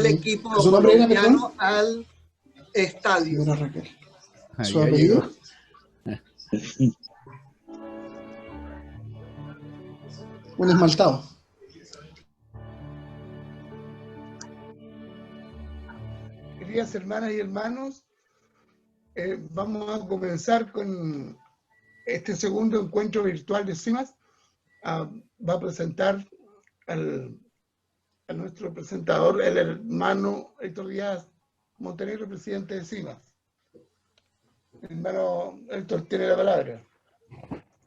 equipo ¿Su nombre era, perdón? colombiano al estadio. Señora Raquel. ¿Su apellido? Un esmaltado. Queridas hermanas y hermanos, vamos a comenzar con este segundo encuentro virtual de CIMAS. Va a presentar a nuestro presentador, el hermano Héctor Díaz Montenegro, presidente de CIMAS. El hermano Héctor tiene la palabra.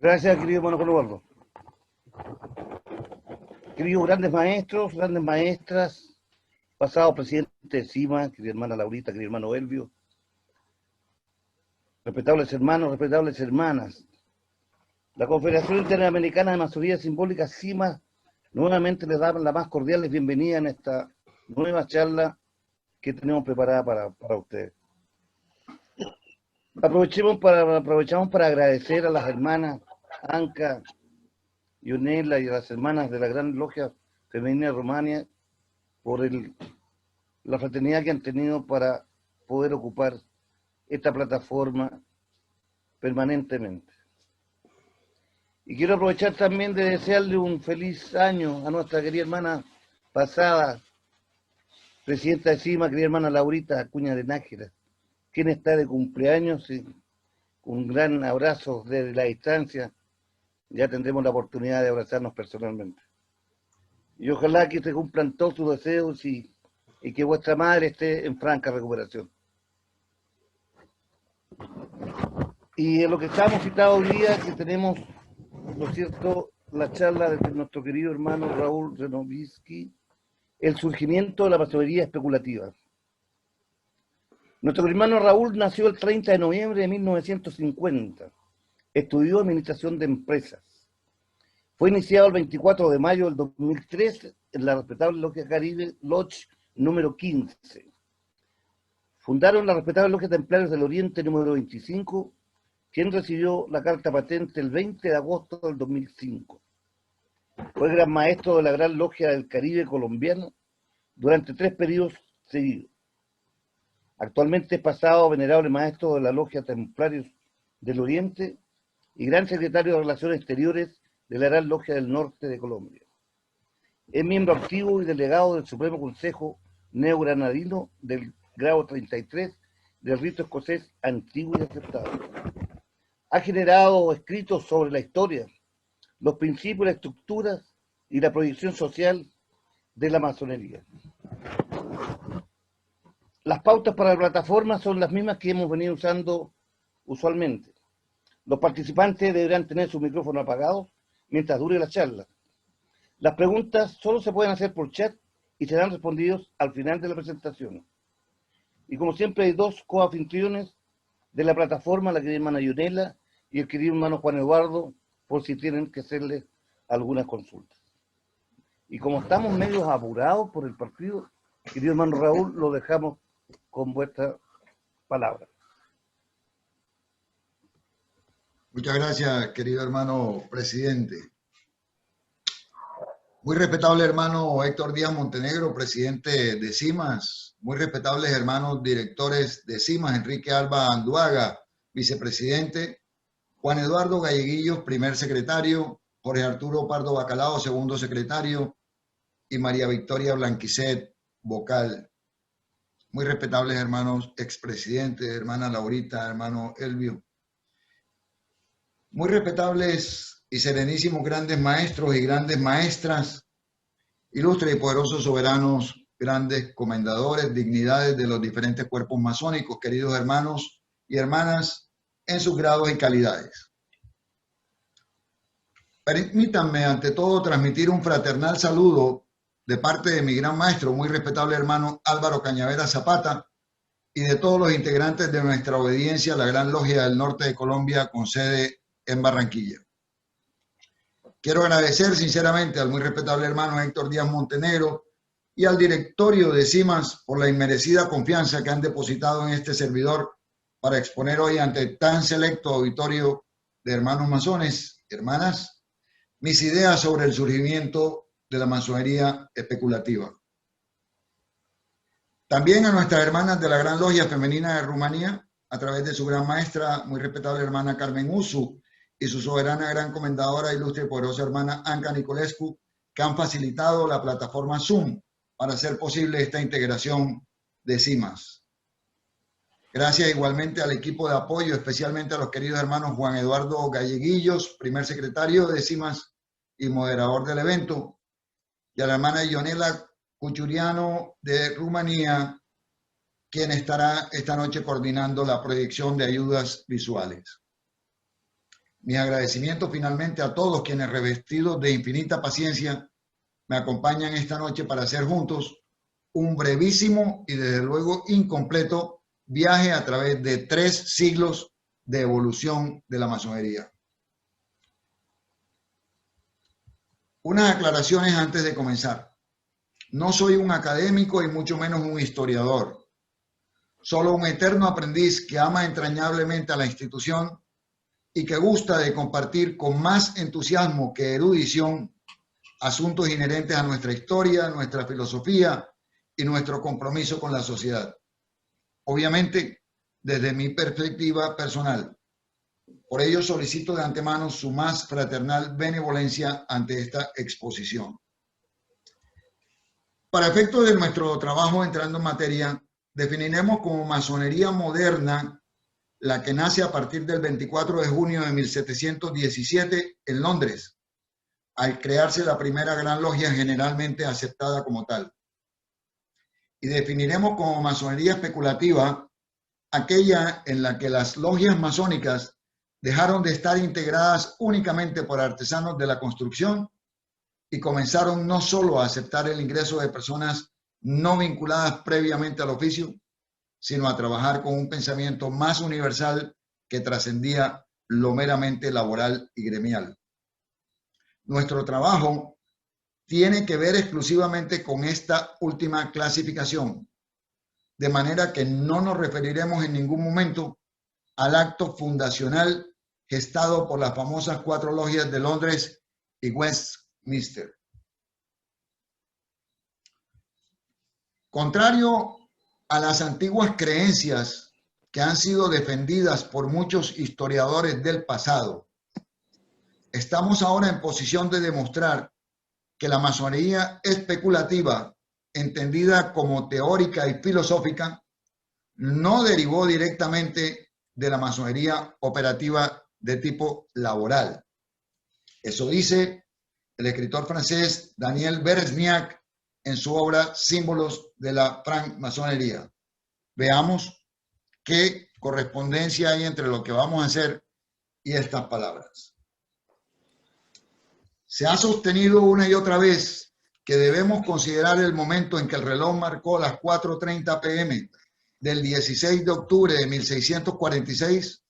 Gracias, querido hermano Juan Eduardo. Queridos grandes maestros, grandes maestras, pasado presidente de CIMAS, querida hermana Laurita, querido hermano Elvio, respetables hermanos, respetables hermanas, la Confederación Interamericana de Masonería Simbólica, CIMAS, nuevamente les da la más cordial bienvenida en esta nueva charla que tenemos preparada para ustedes. Aprovechamos para agradecer a las hermanas Anca y Onela y a las hermanas de la Gran Logia Femenina de Rumania por la fraternidad que han tenido para poder ocupar esta plataforma permanentemente. Y quiero aprovechar también de desearle un feliz año a nuestra querida hermana pasada, presidenta de CIMAS, querida hermana Laurita Acuña de Nájera, quien está de cumpleaños, y un gran abrazo desde la distancia. Ya tendremos la oportunidad de abrazarnos personalmente. Y ojalá que se cumplan todos sus deseos y que vuestra madre esté en franca recuperación. Y en lo que estamos citados hoy día, que tenemos, ¿no es cierto?, la charla de nuestro querido hermano Raúl Renovisky, el surgimiento de la masonería especulativa. Nuestro hermano Raúl nació el 30 de noviembre de 1950. Estudió Administración de Empresas. Fue iniciado el 24 de mayo del 2003 en la respetable Logia Caribe Lodge número 15. Fundaron la respetable Logia Templarios del Oriente número 25, quien recibió la carta patente el 20 de agosto del 2005. Fue gran maestro de la Gran Logia del Caribe colombiano durante 3 periodos seguidos. Actualmente es pasado venerable maestro de la Logia Templarios del Oriente y gran secretario de Relaciones Exteriores de la Gran Logia del Norte de Colombia. Es miembro activo y delegado del Supremo Consejo Neogranadino del grado 33 del rito escocés antiguo y aceptado. Ha generado escritos sobre la historia, los principios, las estructuras y la proyección social de la masonería. Las pautas para la plataforma son las mismas que hemos venido usando usualmente. Los participantes deberán tener su micrófono apagado mientras dure la charla. Las preguntas solo se pueden hacer por chat y serán respondidos al final de la presentación. Y como siempre hay 2 coanfitriones de la plataforma, la querida hermana Yonela y el querido hermano Juan Eduardo, por si tienen que hacerle algunas consultas. Y como estamos medio apurados por el partido, querido hermano Raúl, lo dejamos con vuestra palabra. Muchas gracias, querido hermano presidente. Muy respetable hermano Héctor Díaz Montenegro, presidente de CIMAS. Muy respetables hermanos directores de CIMAS, Enrique Alba Anduaga, vicepresidente. Juan Eduardo Galleguillos, primer secretario. Jorge Arturo Pardo Bacalao, segundo secretario. Y María Victoria Blanquicet, vocal. Muy respetables hermanos expresidentes, hermana Laurita, hermano Elvio. Muy respetables y serenísimos grandes maestros y grandes maestras, ilustres y poderosos soberanos, grandes comendadores, dignidades de los diferentes cuerpos masónicos, queridos hermanos y hermanas en sus grados y calidades. Permítanme ante todo transmitir un fraternal saludo de parte de mi gran maestro, muy respetable hermano Álvaro Cañavera Zapata, y de todos los integrantes de nuestra obediencia a la Gran Logia del Norte de Colombia con sede en Barranquilla. Quiero agradecer sinceramente al muy respetable hermano Héctor Díaz Montenegro y al directorio de CIMAS por la inmerecida confianza que han depositado en este servidor para exponer hoy ante tan selecto auditorio de hermanos masones y hermanas mis ideas sobre el surgimiento de la masonería especulativa. También a nuestras hermanas de la Gran Logia Femenina de Rumanía, a través de su gran maestra, muy respetable hermana Carmen Usu, y su soberana gran comendadora, ilustre y poderosa hermana Anca Nicolescu, que han facilitado la plataforma Zoom para hacer posible esta integración de CIMAS. Gracias igualmente al equipo de apoyo, especialmente a los queridos hermanos Juan Eduardo Galleguillos, primer secretario de CIMAS y moderador del evento, y a la hermana Ionela Cuchuriano de Rumanía, quien estará esta noche coordinando la proyección de ayudas visuales. Mi agradecimiento finalmente a todos quienes, revestidos de infinita paciencia, me acompañan esta noche para hacer juntos un brevísimo y desde luego incompleto viaje a través de 3 siglos de evolución de la masonería. Unas aclaraciones antes de comenzar. No soy un académico y mucho menos un historiador. Solo un eterno aprendiz que ama entrañablemente a la institución y que gusta de compartir con más entusiasmo que erudición asuntos inherentes a nuestra historia, nuestra filosofía y nuestro compromiso con la sociedad. Obviamente, desde mi perspectiva personal. Por ello solicito de antemano su más fraternal benevolencia ante esta exposición. Para efectos de nuestro trabajo, entrando en materia, definiremos como masonería moderna la que nace a partir del 24 de junio de 1717 en Londres, al crearse la primera gran logia generalmente aceptada como tal. Y definiremos como masonería especulativa aquella en la que las logias masónicas dejaron de estar integradas únicamente por artesanos de la construcción y comenzaron no solo a aceptar el ingreso de personas no vinculadas previamente al oficio, sino a trabajar con un pensamiento más universal que trascendía lo meramente laboral y gremial. Nuestro trabajo tiene que ver exclusivamente con esta última clasificación, de manera que no nos referiremos en ningún momento al acto fundacional gestado por las famosas 4 logias de Londres y Westminster. Contrario a las antiguas creencias que han sido defendidas por muchos historiadores del pasado, estamos ahora en posición de demostrar que la masonería especulativa, entendida como teórica y filosófica, no derivó directamente de la masonería operativa de tipo laboral. Eso dice el escritor francés Daniel Beresniak en su obra Símbolos de la francmasonería. Veamos qué correspondencia hay entre lo que vamos a hacer y estas palabras. Se ha sostenido una y otra vez que debemos considerar el momento en que el reloj marcó las 4:30 p.m. del 16 de octubre de 1646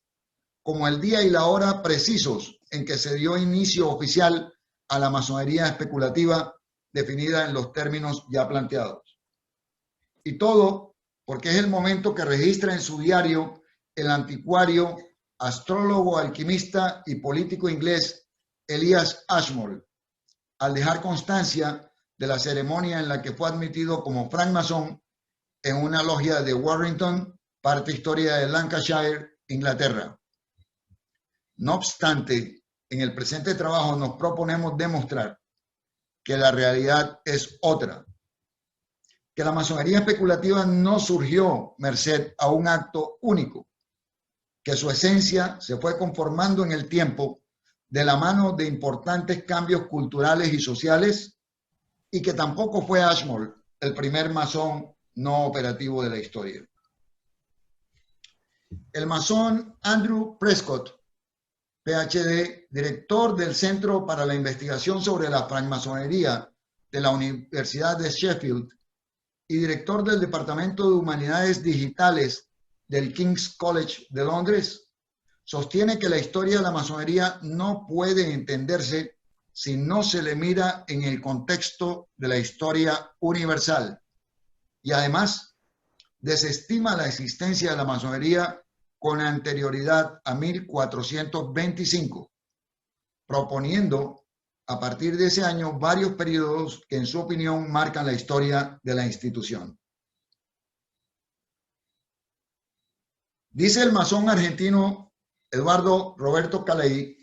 como el día y la hora precisos en que se dio inicio oficial a la masonería especulativa definida en los términos ya planteados. Y todo porque es el momento que registra en su diario el anticuario, astrólogo, alquimista y político inglés Elias Ashmole, al dejar constancia de la ceremonia en la que fue admitido como francmasón en una logia de Warrington, parte historia de Lancashire, Inglaterra. No obstante, en el presente trabajo nos proponemos demostrar que la realidad es otra, que la masonería especulativa no surgió merced a un acto único, que su esencia se fue conformando en el tiempo de la mano de importantes cambios culturales y sociales, y que tampoco fue Ashmole el primer masón no operativo de la historia. El masón Andrew Prescott, PhD, director del Centro para la Investigación sobre la Francmasonería de la Universidad de Sheffield y director del Departamento de Humanidades Digitales del King's College de Londres, sostiene que la historia de la masonería no puede entenderse si no se le mira en el contexto de la historia universal, y además desestima la existencia de la masonería con anterioridad a 1425, proponiendo a partir de ese año varios periodos que en su opinión marcan la historia de la institución. Dice el masón argentino Eduardo Roberto Caley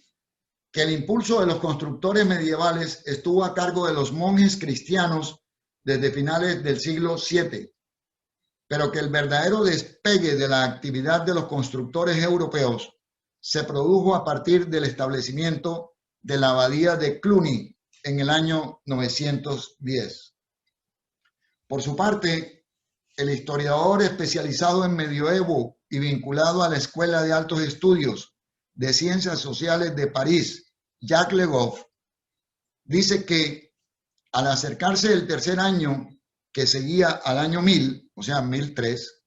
que el impulso de los constructores medievales estuvo a cargo de los monjes cristianos desde finales del siglo VII, pero que el verdadero despegue de la actividad de los constructores europeos se produjo a partir del establecimiento de la abadía de Cluny en el año 910. Por su parte, el historiador especializado en medioevo y vinculado a la Escuela de Altos Estudios de Ciencias Sociales de París, Jacques Le Goff, dice que al acercarse el tercer año que seguía al año 1000, o sea, 1003,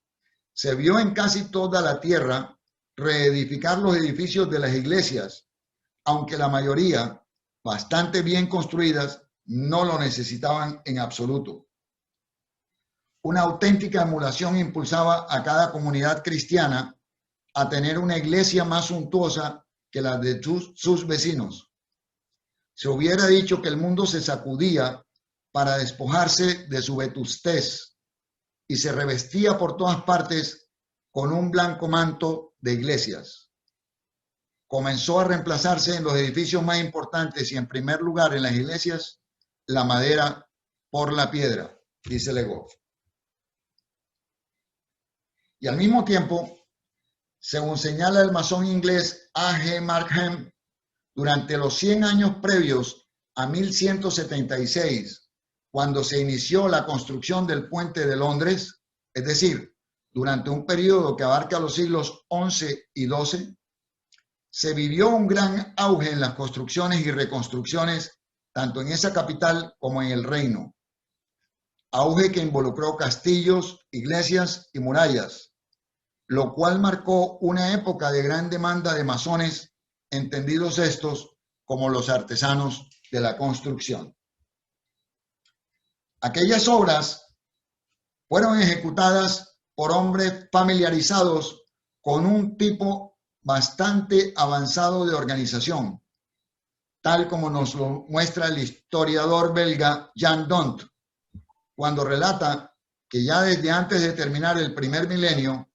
se vio en casi toda la tierra reedificar los edificios de las iglesias, aunque la mayoría, bastante bien construidas, no lo necesitaban en absoluto. Una auténtica emulación impulsaba a cada comunidad cristiana a tener una iglesia más suntuosa que la de sus vecinos. Se hubiera dicho que el mundo se sacudía para despojarse de su vetustez y se revestía por todas partes con un blanco manto de iglesias. Comenzó a reemplazarse en los edificios más importantes y en primer lugar en las iglesias la madera por la piedra, dice Le Goff. Y al mismo tiempo, según señala el masón inglés A.G. Markham, durante los 100 años previos a 1176, cuando se inició la construcción del puente de Londres, es decir, durante un periodo que abarca los siglos XI y XII, se vivió un gran auge en las construcciones y reconstrucciones, tanto en esa capital como en el reino. Auge que involucró castillos, iglesias y murallas, lo cual marcó una época de gran demanda de masones, entendidos estos como los artesanos de la construcción. Aquellas obras fueron ejecutadas por hombres familiarizados con un tipo bastante avanzado de organización, tal como nos lo muestra el historiador belga Jean Dont, cuando relata que ya desde antes de terminar el primer milenio,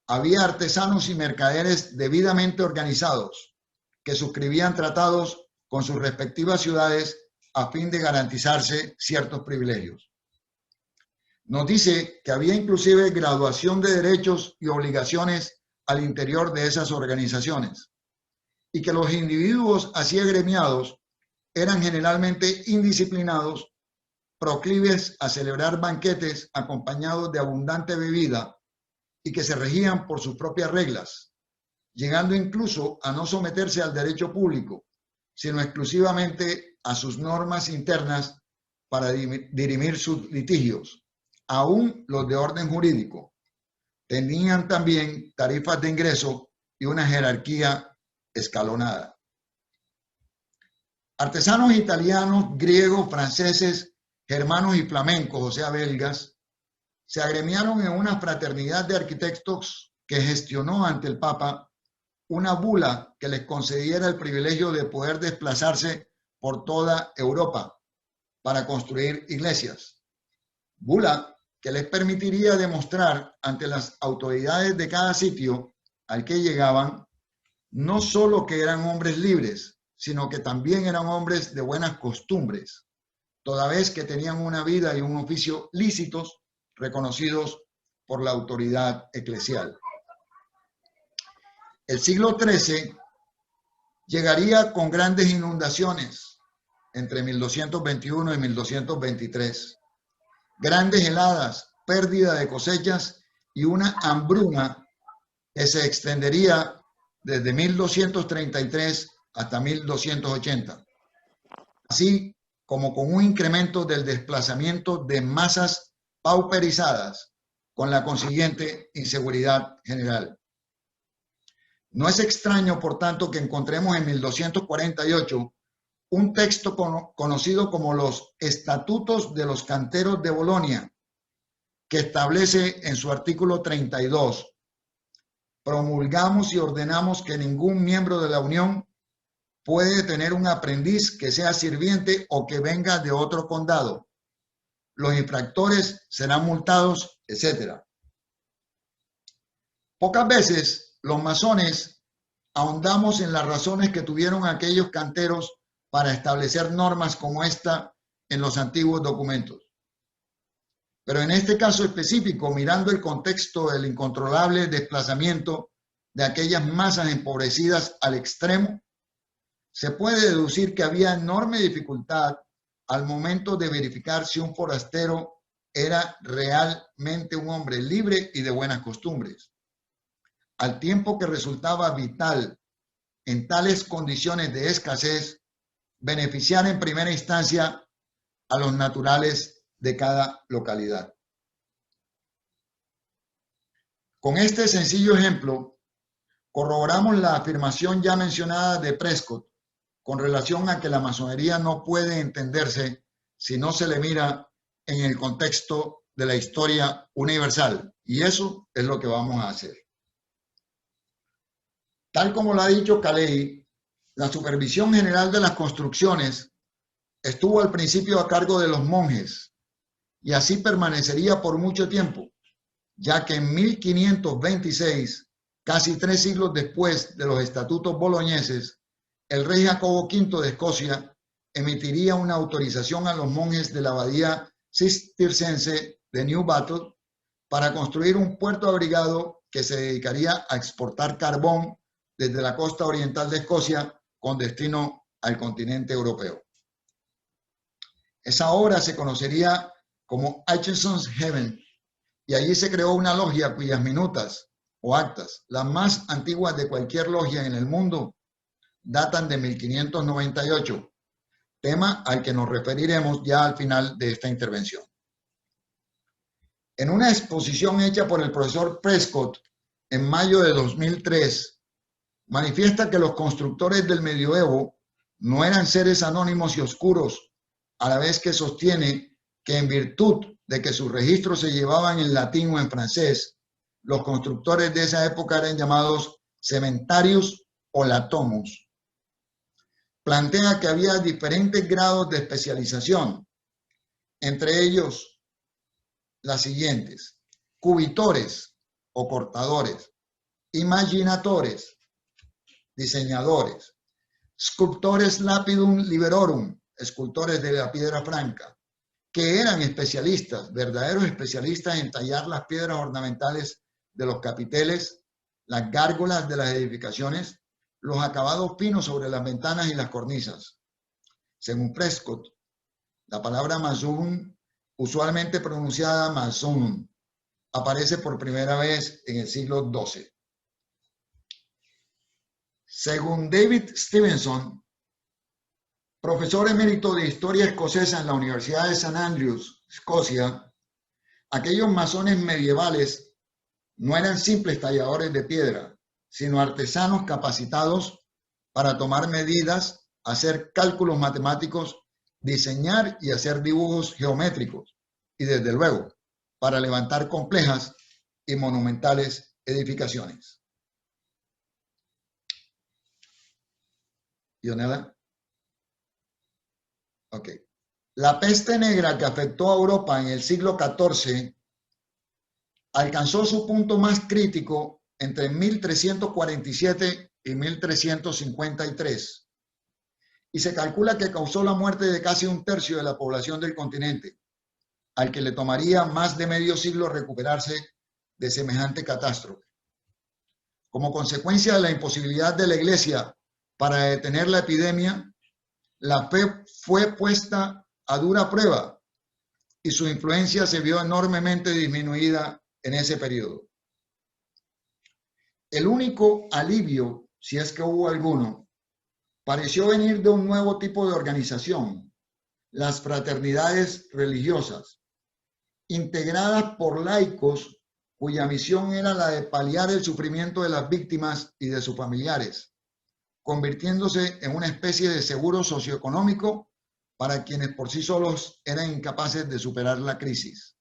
había artesanos y mercaderes debidamente organizados que suscribían tratados con sus respectivas ciudades a fin de garantizarse ciertos privilegios. Nos dice que había inclusive graduación de derechos y obligaciones al interior de esas organizaciones y que los individuos así agremiados eran generalmente indisciplinados, proclives a celebrar banquetes acompañados de abundante bebida y que se regían por sus propias reglas, llegando incluso a no someterse al derecho público, sino exclusivamente a sus normas internas para dirimir sus litigios, aún los de orden jurídico. Tenían también tarifas de ingreso y una jerarquía escalonada. Artesanos italianos, griegos, franceses, germanos y flamencos, o sea, belgas, se agremiaron en una fraternidad de arquitectos que gestionó ante el Papa una bula que les concediera el privilegio de poder desplazarse por toda Europa para construir iglesias. Bula que les permitiría demostrar ante las autoridades de cada sitio al que llegaban no solo que eran hombres libres, sino que también eran hombres de buenas costumbres, toda vez que tenían una vida y un oficio lícitos reconocidos por la autoridad eclesial. El siglo XIII llegaría con grandes inundaciones entre 1221 y 1223, grandes heladas, pérdida de cosechas y una hambruna que se extendería desde 1233 hasta 1280, así como con un incremento del desplazamiento de masas pauperizadas, con la consiguiente inseguridad general. No es extraño, por tanto, que encontremos en 1248 un texto conocido como los Estatutos de los Canteros de Bolonia, que establece en su artículo 32: promulgamos y ordenamos que ningún miembro de la Unión puede tener un aprendiz que sea sirviente o que venga de otro condado. Los infractores serán multados, etc. Pocas veces los masones ahondamos en las razones que tuvieron aquellos canteros para establecer normas como esta en los antiguos documentos. Pero en este caso específico, mirando el contexto del incontrolable desplazamiento de aquellas masas empobrecidas al extremo, se puede deducir que había enorme dificultad al momento de verificar si un forastero era realmente un hombre libre y de buenas costumbres, al tiempo que resultaba vital en tales condiciones de escasez beneficiar en primera instancia a los naturales de cada localidad. Con este sencillo ejemplo, corroboramos la afirmación ya mencionada de Prescott con relación a que la masonería no puede entenderse si no se le mira en el contexto de la historia universal. Y eso es lo que vamos a hacer. Tal como lo ha dicho Caley, la supervisión general de las construcciones estuvo al principio a cargo de los monjes y así permanecería por mucho tiempo, ya que en 1526, casi 3 siglos después de los estatutos boloñeses, el rey Jacobo V de Escocia emitiría una autorización a los monjes de la abadía cisterciense de New Battle para construir un puerto abrigado que se dedicaría a exportar carbón desde la costa oriental de Escocia con destino al continente europeo. Esa obra se conocería como Aitchison's Heaven y allí se creó una logia cuyas minutas o actas, las más antiguas de cualquier logia en el mundo, datan de 1598, tema al que nos referiremos ya al final de esta intervención. En una exposición hecha por el profesor Prescott en mayo de 2003, manifiesta que los constructores del medioevo no eran seres anónimos y oscuros, a la vez que sostiene que en virtud de que sus registros se llevaban en latín o en francés, los constructores de esa época eran llamados cementarius o latomus. Plantea que había diferentes grados de especialización, entre ellos las siguientes: cubitores o cortadores, imaginatores, diseñadores, sculptores lapidum liberorum, escultores de la piedra franca, que eran especialistas, verdaderos especialistas en tallar las piedras ornamentales de los capiteles, las gárgolas de las edificaciones, los acabados finos sobre las ventanas y las cornisas. Según Prescott, la palabra masón, usualmente pronunciada masón, aparece por primera vez en el siglo XII. Según David Stevenson, profesor emérito de historia escocesa en la Universidad de St. Andrews, Escocia, aquellos masones medievales no eran simples talladores de piedra, sino artesanos capacitados para tomar medidas, hacer cálculos matemáticos, diseñar y hacer dibujos geométricos y, desde luego, para levantar complejas y monumentales edificaciones. ¿Ionela? Ok. La peste negra que afectó a Europa en el siglo XIV alcanzó su punto más crítico entre 1347 y 1353, y se calcula que causó la muerte de casi 1/3 de la población del continente, al que le tomaría más de medio siglo recuperarse de semejante catástrofe. Como consecuencia de la imposibilidad de la Iglesia para detener la epidemia, la fe fue puesta a dura prueba y su influencia se vio enormemente disminuida en ese periodo. El único alivio, si es que hubo alguno, pareció venir de un nuevo tipo de organización, las fraternidades religiosas, integradas por laicos cuya misión era la de paliar el sufrimiento de las víctimas y de sus familiares, convirtiéndose en una especie de seguro socioeconómico para quienes por sí solos eran incapaces de superar la crisis.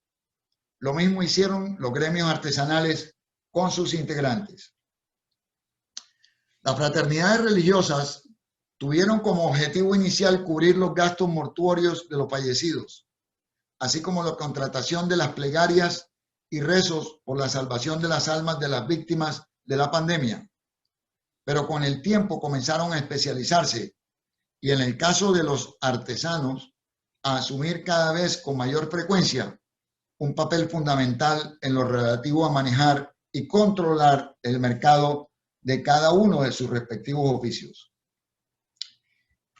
Lo mismo hicieron los gremios artesanales con sus integrantes. Las fraternidades religiosas tuvieron como objetivo inicial cubrir los gastos mortuorios de los fallecidos, así como la contratación de las plegarias y rezos por la salvación de las almas de las víctimas de la pandemia, pero con el tiempo comenzaron a especializarse y en el caso de los artesanos, a asumir cada vez con mayor frecuencia un papel fundamental en lo relativo a manejar y controlar el mercado de cada uno de sus respectivos oficios.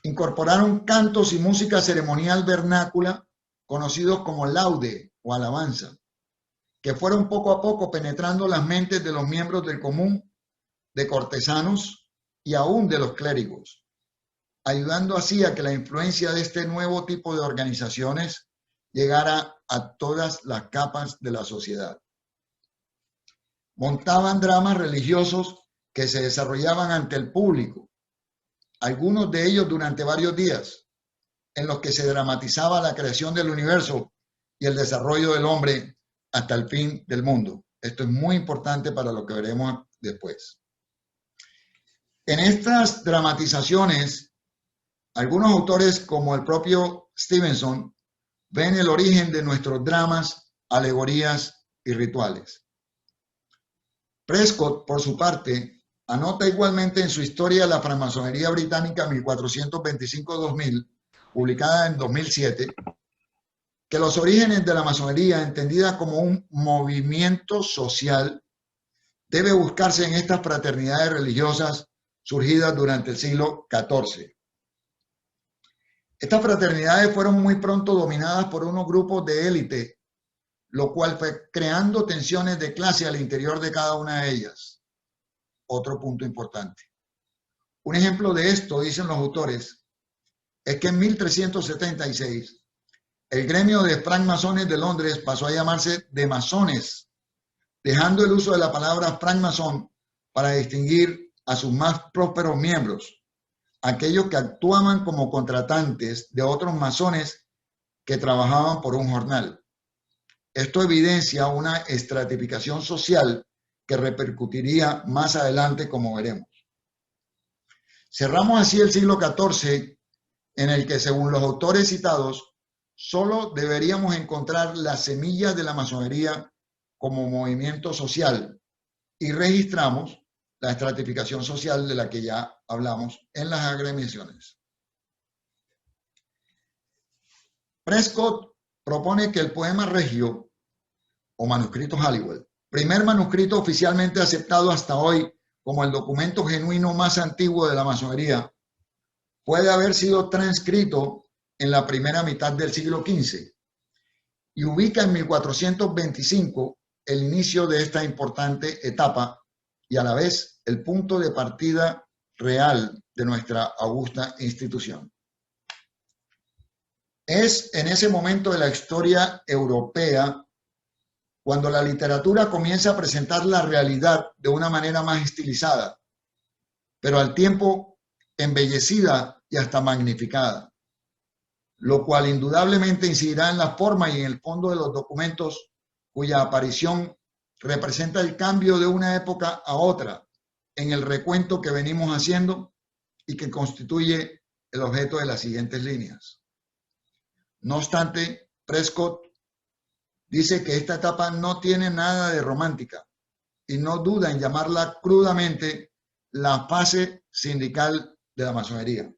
Incorporaron cantos y música ceremonial vernácula, conocidos como laude o alabanza, que fueron poco a poco penetrando las mentes de los miembros del común, de cortesanos y aún de los clérigos, ayudando así a que la influencia de este nuevo tipo de organizaciones llegara a todas las capas de la sociedad. Montaban dramas religiosos que se desarrollaban ante el público, algunos de ellos durante varios días, en los que se dramatizaba la creación del universo y el desarrollo del hombre hasta el fin del mundo. Esto es muy importante para lo que veremos después. En estas dramatizaciones, algunos autores, como el propio Stevenson, ven el origen de nuestros dramas, alegorías y rituales. Prescott, por su parte, anota igualmente en su Historia de la Francmasonería Británica 1425-2000, publicada en 2007, que los orígenes de la masonería, entendida como un movimiento social, debe buscarse en estas fraternidades religiosas surgidas durante el siglo XIV. Estas fraternidades fueron muy pronto dominadas por unos grupos de élite, lo cual fue creando tensiones de clase al interior de cada una de ellas. Otro punto importante. Un ejemplo de esto, dicen los autores, es que en 1376 el gremio de francmasones de Londres pasó a llamarse de masones, dejando el uso de la palabra francmasón para distinguir a sus más prósperos miembros, aquellos que actuaban como contratantes de otros masones que trabajaban por un jornal. Esto evidencia una estratificación social que repercutiría más adelante, como veremos. Cerramos así el siglo XIV, en el que, según los autores citados, solo deberíamos encontrar las semillas de la masonería como movimiento social y registramos la estratificación social de la que ya hablamos en las agremiaciones. Prescott propone que el poema regio o manuscrito Halliwell, primer manuscrito oficialmente aceptado hasta hoy como el documento genuino más antiguo de la masonería, puede haber sido transcrito en la primera mitad del siglo XV y ubica en 1425 el inicio de esta importante etapa y a la vez el punto de partida real de nuestra augusta institución. Es en ese momento de la historia europea cuando la literatura comienza a presentar la realidad de una manera más estilizada, pero al tiempo embellecida y hasta magnificada, lo cual indudablemente incidirá en la forma y en el fondo de los documentos cuya aparición representa el cambio de una época a otra en el recuento que venimos haciendo y que constituye el objeto de las siguientes líneas. No obstante, Prescott dice que esta etapa no tiene nada de romántica y no duda en llamarla crudamente la fase sindical de la masonería.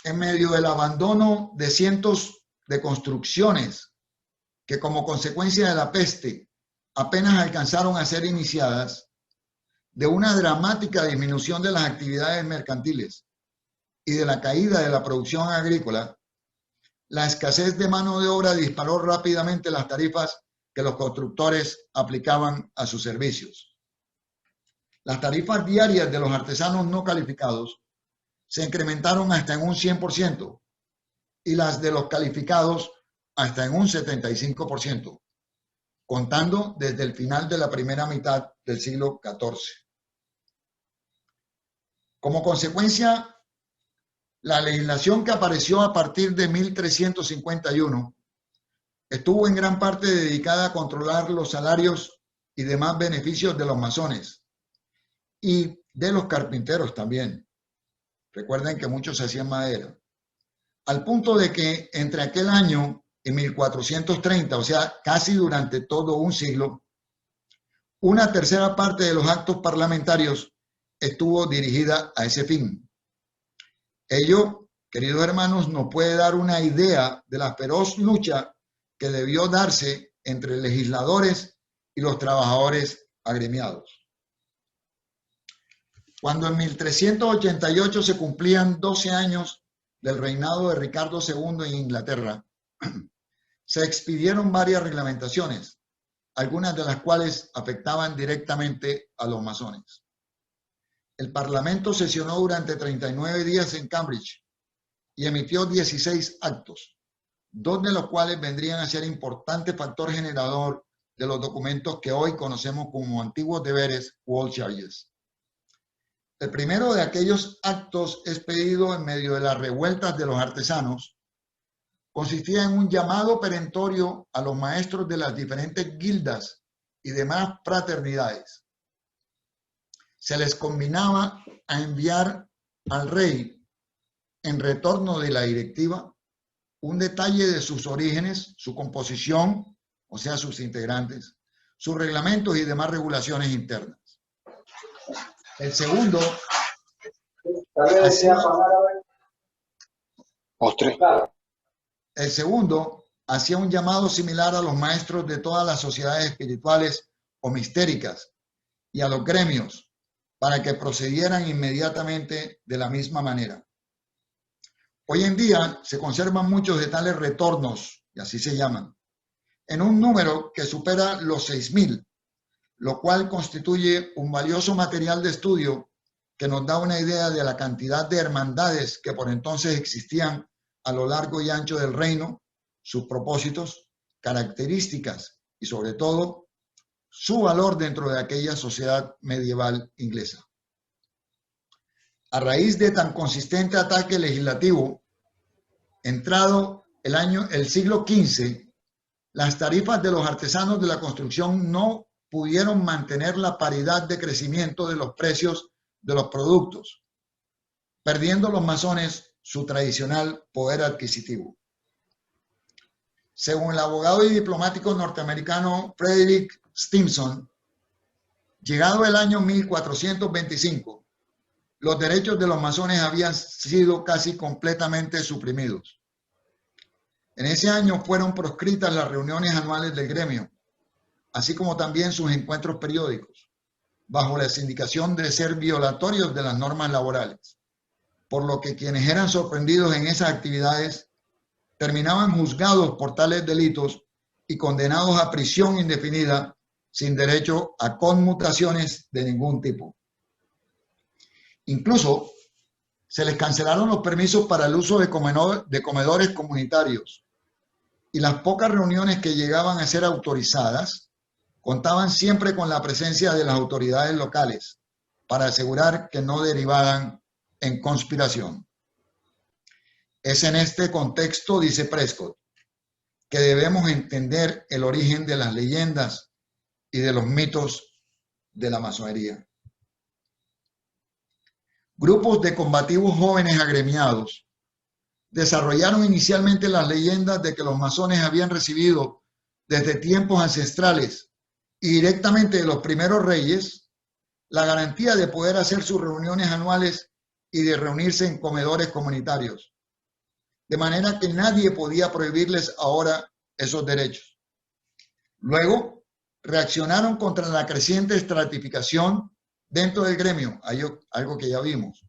En medio del abandono de cientos de construcciones que como consecuencia de la peste apenas alcanzaron a ser iniciadas, de una dramática disminución de las actividades mercantiles y de la caída de la producción agrícola, la escasez de mano de obra disparó rápidamente las tarifas que los constructores aplicaban a sus servicios. Las tarifas diarias de los artesanos no calificados se incrementaron hasta en un 100% y las de los calificados hasta en un 75%, contando desde el final de la primera mitad del siglo XIV. Como consecuencia, la legislación que apareció a partir de 1351 estuvo en gran parte dedicada a controlar los salarios y demás beneficios de los masones y de los carpinteros también. Recuerden que muchos hacían madera. Al punto de que entre aquel año en 1430, o sea, casi durante todo un siglo, una tercera parte de los actos parlamentarios estuvo dirigida a ese fin. Ello, queridos hermanos, nos puede dar una idea de la feroz lucha que debió darse entre legisladores y los trabajadores agremiados. Cuando en 1388 se cumplían 12 años del reinado de Ricardo II en Inglaterra, se expidieron varias reglamentaciones, algunas de las cuales afectaban directamente a los masones. El Parlamento sesionó durante 39 días en Cambridge y emitió 16 actos, 2 de los cuales vendrían a ser importante factor generador de los documentos que hoy conocemos como antiguos deberes u old charges. El primero de aquellos actos expedido en medio de las revueltas de los artesanos consistía en un llamado perentorio a los maestros de las diferentes guildas y demás fraternidades. Se les combinaba a enviar al rey, en retorno de la directiva, un detalle de sus orígenes, su composición, o sea, sus integrantes, sus reglamentos y demás regulaciones internas. El segundo hacía un llamado similar a los maestros de todas las sociedades espirituales o mistéricas y a los gremios para que procedieran inmediatamente de la misma manera. Hoy en día se conservan muchos de tales retornos, y así se llaman, en un número que supera los 6.000, lo cual constituye un valioso material de estudio que nos da una idea de la cantidad de hermandades que por entonces existían a lo largo y ancho del reino, sus propósitos, características y sobre todo su valor dentro de aquella sociedad medieval inglesa. A raíz de tan consistente ataque legislativo, entrado el siglo XV, las tarifas de los artesanos de la construcción no pudieron mantener la paridad de crecimiento de los precios de los productos, perdiendo los masones su tradicional poder adquisitivo. Según el abogado y diplomático norteamericano Frederick Stimson, llegado el año 1425, los derechos de los masones habían sido casi completamente suprimidos. En ese año fueron proscritas las reuniones anuales del gremio, así como también sus encuentros periódicos, bajo la indicación de ser violatorios de las normas laborales, por lo que quienes eran sorprendidos en esas actividades terminaban juzgados por tales delitos y condenados a prisión indefinida sin derecho a conmutaciones de ningún tipo. Incluso se les cancelaron los permisos para el uso de comedores comunitarios y las pocas reuniones que llegaban a ser autorizadas contaban siempre con la presencia de las autoridades locales para asegurar que no derivaran en conspiración. Es en este contexto, dice Prescott, que debemos entender el origen de las leyendas y de los mitos de la masonería. Grupos de combativos jóvenes agremiados desarrollaron inicialmente las leyendas de que los masones habían recibido desde tiempos ancestrales y directamente de los primeros reyes la garantía de poder hacer sus reuniones anuales y de reunirse en comedores comunitarios, de manera que nadie podía prohibirles ahora esos derechos. Luego, reaccionaron contra la creciente estratificación dentro del gremio, algo que ya vimos,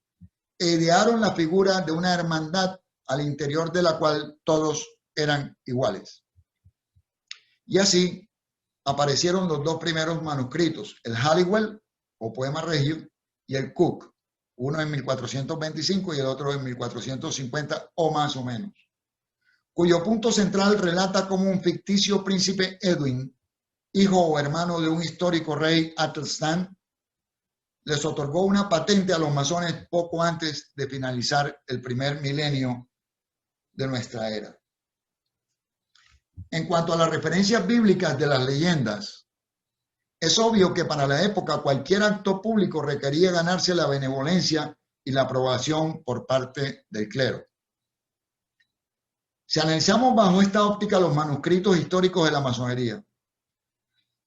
e idearon la figura de una hermandad al interior de la cual todos eran iguales. Y así aparecieron los dos primeros manuscritos, el Halliwell, o Poema Regio, y el Cook, uno en 1425 y el otro en 1450 o más o menos, cuyo punto central relata cómo un ficticio príncipe Edwin, hijo o hermano de un histórico rey Athelstan, les otorgó una patente a los masones poco antes de finalizar el primer milenio de nuestra era. En cuanto a las referencias bíblicas de las leyendas, es obvio que para la época cualquier acto público requería ganarse la benevolencia y la aprobación por parte del clero. Si analizamos bajo esta óptica los manuscritos históricos de la masonería,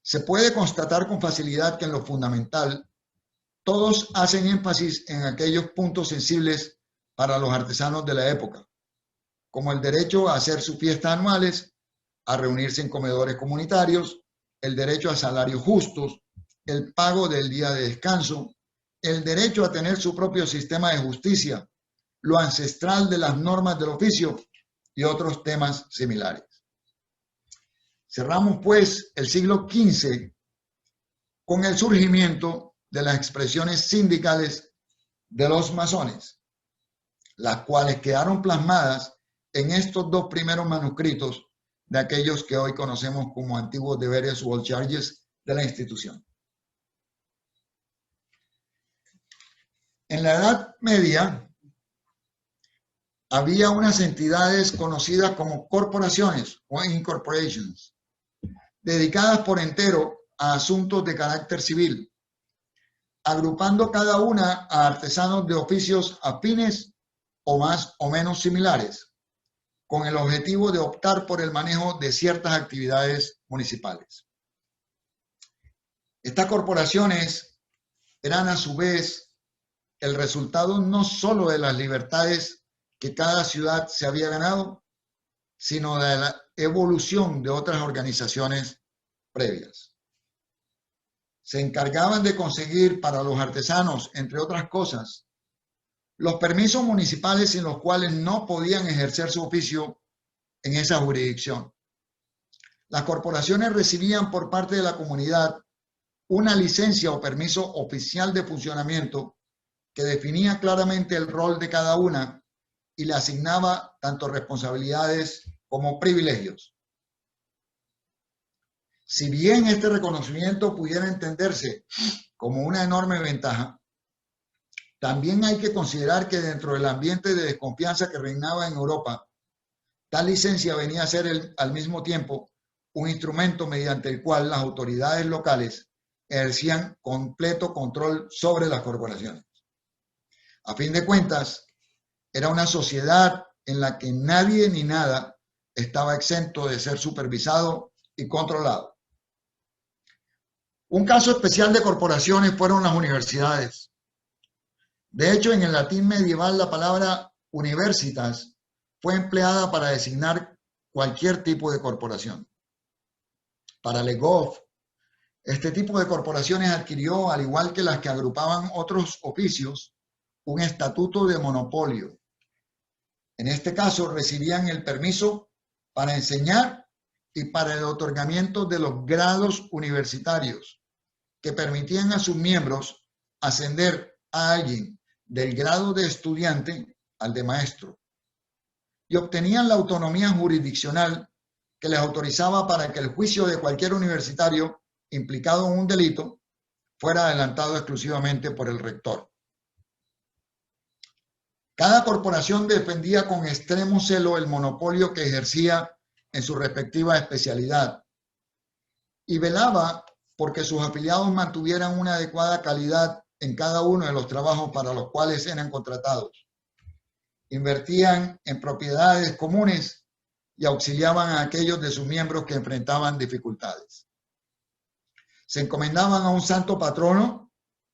se puede constatar con facilidad que en lo fundamental todos hacen énfasis en aquellos puntos sensibles para los artesanos de la época, como el derecho a hacer sus fiestas anuales, a reunirse en comedores comunitarios, el derecho a salarios justos, el pago del día de descanso, el derecho a tener su propio sistema de justicia, lo ancestral de las normas del oficio y otros temas similares. Cerramos pues el siglo XV con el surgimiento de las expresiones sindicales de los masones, las cuales quedaron plasmadas en estos dos primeros manuscritos de aquellos que hoy conocemos como antiguos deberes o old charges de la institución. En la Edad Media había unas entidades conocidas como corporaciones o incorporations, dedicadas por entero a asuntos de carácter civil, agrupando cada una a artesanos de oficios afines o más o menos similares, con el objetivo de optar por el manejo de ciertas actividades municipales. Estas corporaciones eran a su vez el resultado no solo de las libertades que cada ciudad se había ganado, sino de la evolución de otras organizaciones previas. Se encargaban de conseguir para los artesanos, entre otras cosas, los permisos municipales sin los cuales no podían ejercer su oficio en esa jurisdicción. Las corporaciones recibían por parte de la comunidad una licencia o permiso oficial de funcionamiento que definía claramente el rol de cada una y le asignaba tanto responsabilidades como privilegios. Si bien este reconocimiento pudiera entenderse como una enorme ventaja, también hay que considerar que dentro del ambiente de desconfianza que reinaba en Europa, tal licencia venía a ser al mismo tiempo un instrumento mediante el cual las autoridades locales ejercían completo control sobre las corporaciones. A fin de cuentas, era una sociedad en la que nadie ni nada estaba exento de ser supervisado y controlado. Un caso especial de corporaciones fueron las universidades. De hecho, en el latín medieval la palabra universitas fue empleada para designar cualquier tipo de corporación. Para Le Goff, este tipo de corporaciones adquirió, al igual que las que agrupaban otros oficios, un estatuto de monopolio. En este caso, recibían el permiso para enseñar y para el otorgamiento de los grados universitarios, que permitían a sus miembros ascender a alguien del grado de estudiante al de maestro, y obtenían la autonomía jurisdiccional que les autorizaba para que el juicio de cualquier universitario implicado en un delito fuera adelantado exclusivamente por el rector. Cada corporación defendía con extremo celo el monopolio que ejercía en su respectiva especialidad y velaba porque sus afiliados mantuvieran una adecuada calidad en cada uno de los trabajos para los cuales eran contratados. Invertían en propiedades comunes y auxiliaban a aquellos de sus miembros que enfrentaban dificultades. Se encomendaban a un santo patrono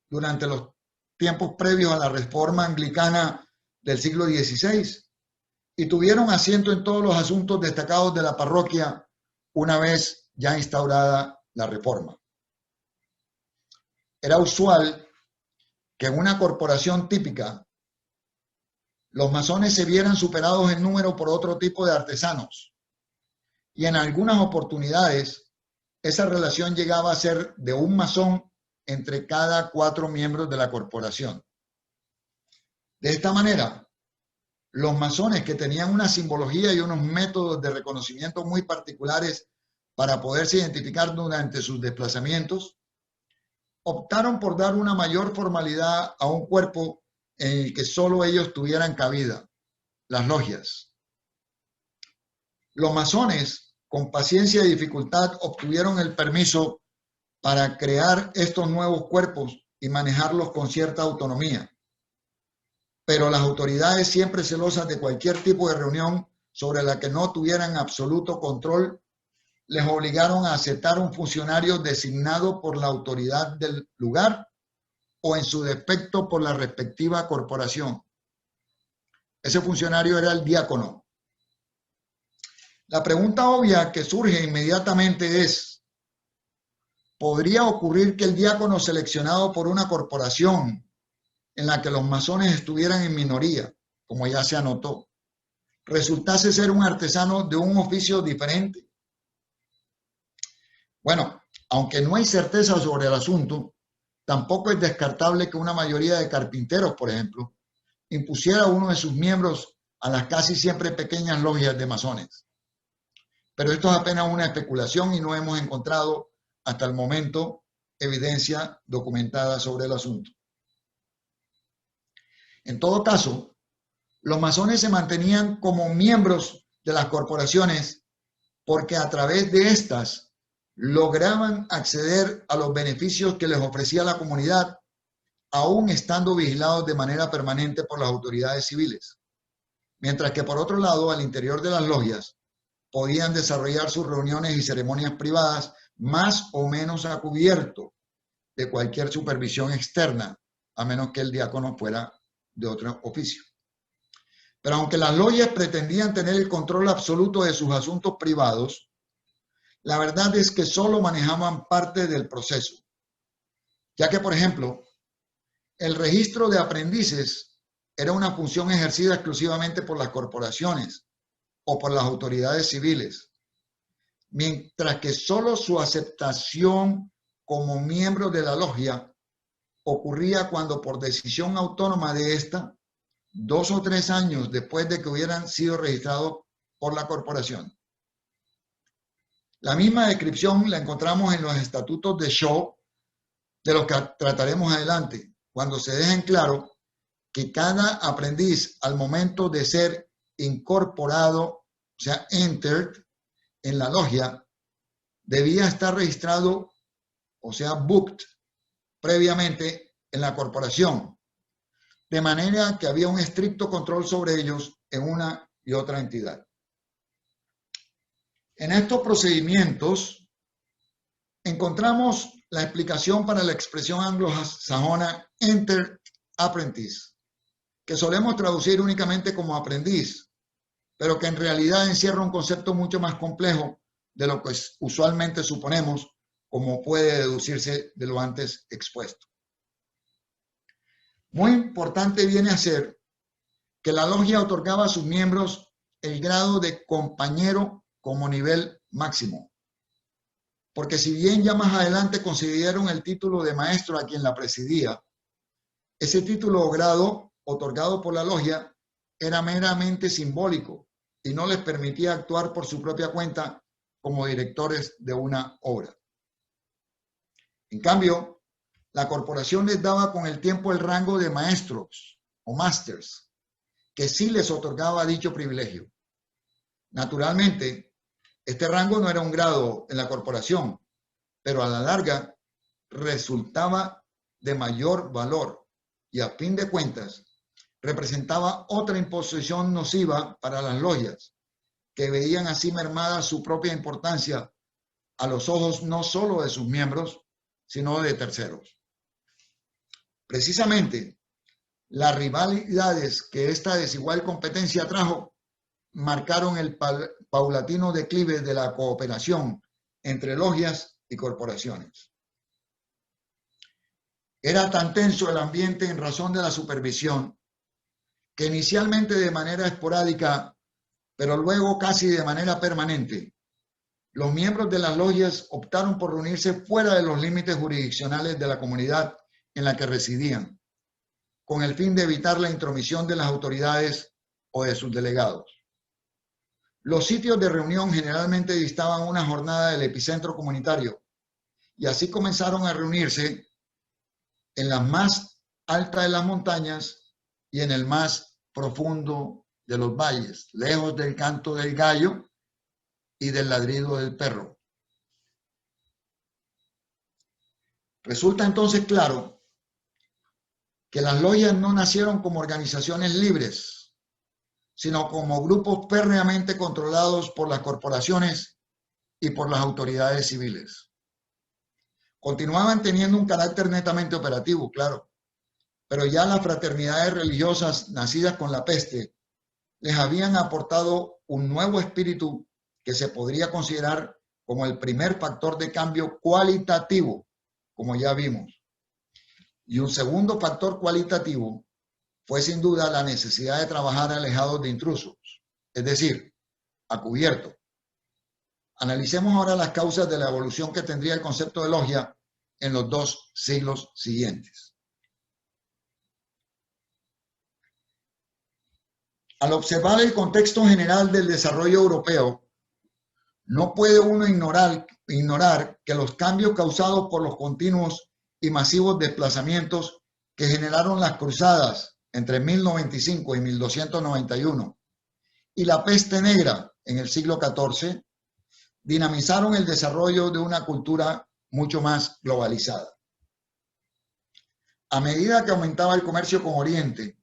durante los tiempos previos a la reforma anglicana del siglo XVI y tuvieron asiento en todos los asuntos destacados de la parroquia una vez ya instaurada la reforma. Era usual que en una corporación típica los masones se vieran superados en número por otro tipo de artesanos y en algunas oportunidades esa relación llegaba a ser de un masón entre cada 4 miembros de la corporación. De esta manera, los masones, que tenían una simbología y unos métodos de reconocimiento muy particulares para poderse identificar durante sus desplazamientos, optaron por dar una mayor formalidad a un cuerpo en el que solo ellos tuvieran cabida, las logias. Los masones, con paciencia y dificultad, obtuvieron el permiso para crear estos nuevos cuerpos y manejarlos con cierta autonomía. Pero las autoridades, siempre celosas de cualquier tipo de reunión sobre la que no tuvieran absoluto control, les obligaron a aceptar un funcionario designado por la autoridad del lugar o en su defecto por la respectiva corporación. Ese funcionario era el diácono. La pregunta obvia que surge inmediatamente es, ¿podría ocurrir que el diácono seleccionado por una corporación en la que los masones estuvieran en minoría, como ya se anotó, resultase ser un artesano de un oficio diferente? Bueno, aunque no hay certeza sobre el asunto, tampoco es descartable que una mayoría de carpinteros, por ejemplo, impusiera a uno de sus miembros a las casi siempre pequeñas logias de masones. Pero esto es apenas una especulación y no hemos encontrado hasta el momento evidencia documentada sobre el asunto. En todo caso, los masones se mantenían como miembros de las corporaciones porque a través de estas lograban acceder a los beneficios que les ofrecía la comunidad, aún estando vigilados de manera permanente por las autoridades civiles. Mientras que por otro lado, al interior de las logias, podían desarrollar sus reuniones y ceremonias privadas más o menos a cubierto de cualquier supervisión externa, a menos que el diácono fuera de otro oficio. Pero aunque las logias pretendían tener el control absoluto de sus asuntos privados, la verdad es que solo manejaban parte del proceso, ya que, por ejemplo, el registro de aprendices era una función ejercida exclusivamente por las corporaciones o por las autoridades civiles, mientras que solo su aceptación como miembro de la logia ocurría cuando, por decisión autónoma de esta, 2 o 3 años después de que hubieran sido registrados por la corporación. La misma descripción la encontramos en los estatutos de Shaw, de los que trataremos adelante, cuando se deja en claro que cada aprendiz, al momento de ser incorporado, o sea, entered, en la logia, debía estar registrado, o sea, booked, previamente en la corporación, de manera que había un estricto control sobre ellos en una y otra entidad. En estos procedimientos encontramos la explicación para la expresión anglosajona entered apprentice, que solemos traducir únicamente como aprendiz, pero que en realidad encierra un concepto mucho más complejo de lo que usualmente suponemos, como puede deducirse de lo antes expuesto. Muy importante viene a ser que la logia otorgaba a sus miembros el grado de compañero como nivel máximo, porque si bien ya más adelante consideraron el título de maestro a quien la presidía, ese título o grado otorgado por la logia era meramente simbólico y no les permitía actuar por su propia cuenta como directores de una obra. En cambio, la corporación les daba con el tiempo el rango de maestros o masters, que sí les otorgaba dicho privilegio. Naturalmente, este rango no era un grado en la corporación, pero a la larga resultaba de mayor valor y a fin de cuentas representaba otra imposición nociva para las logias, que veían así mermada su propia importancia a los ojos no solo de sus miembros, sino de terceros. Precisamente, las rivalidades que esta desigual competencia trajo marcaron el paulatino declive de la cooperación entre logias y corporaciones. Era tan tenso el ambiente en razón de la supervisión que inicialmente de manera esporádica, pero luego casi de manera permanente, los miembros de las logias optaron por reunirse fuera de los límites jurisdiccionales de la comunidad en la que residían, con el fin de evitar la intromisión de las autoridades o de sus delegados. Los sitios de reunión generalmente distaban una jornada del epicentro comunitario y así comenzaron a reunirse en las más altas de las montañas y en el más profundo de los valles, lejos del canto del gallo y del ladrido del perro. Resulta entonces claro que las logias no nacieron como organizaciones libres, sino como grupos férreamente controlados por las corporaciones y por las autoridades civiles. Continuaban teniendo un carácter netamente operativo, claro, pero ya las fraternidades religiosas nacidas con la peste les habían aportado un nuevo espíritu que se podría considerar como el primer factor de cambio cualitativo, como ya vimos. Y un segundo factor cualitativo fue sin duda la necesidad de trabajar alejados de intrusos, es decir, a cubierto. Analicemos ahora las causas de la evolución que tendría el concepto de logia en los 2 siglos siguientes. Al observar el contexto general del desarrollo europeo, no puede uno ignorar que los cambios causados por los continuos y masivos desplazamientos que generaron las cruzadas entre 1095 y 1291 y la peste negra en el siglo XIV dinamizaron el desarrollo de una cultura mucho más globalizada. A medida que aumentaba el comercio con Oriente,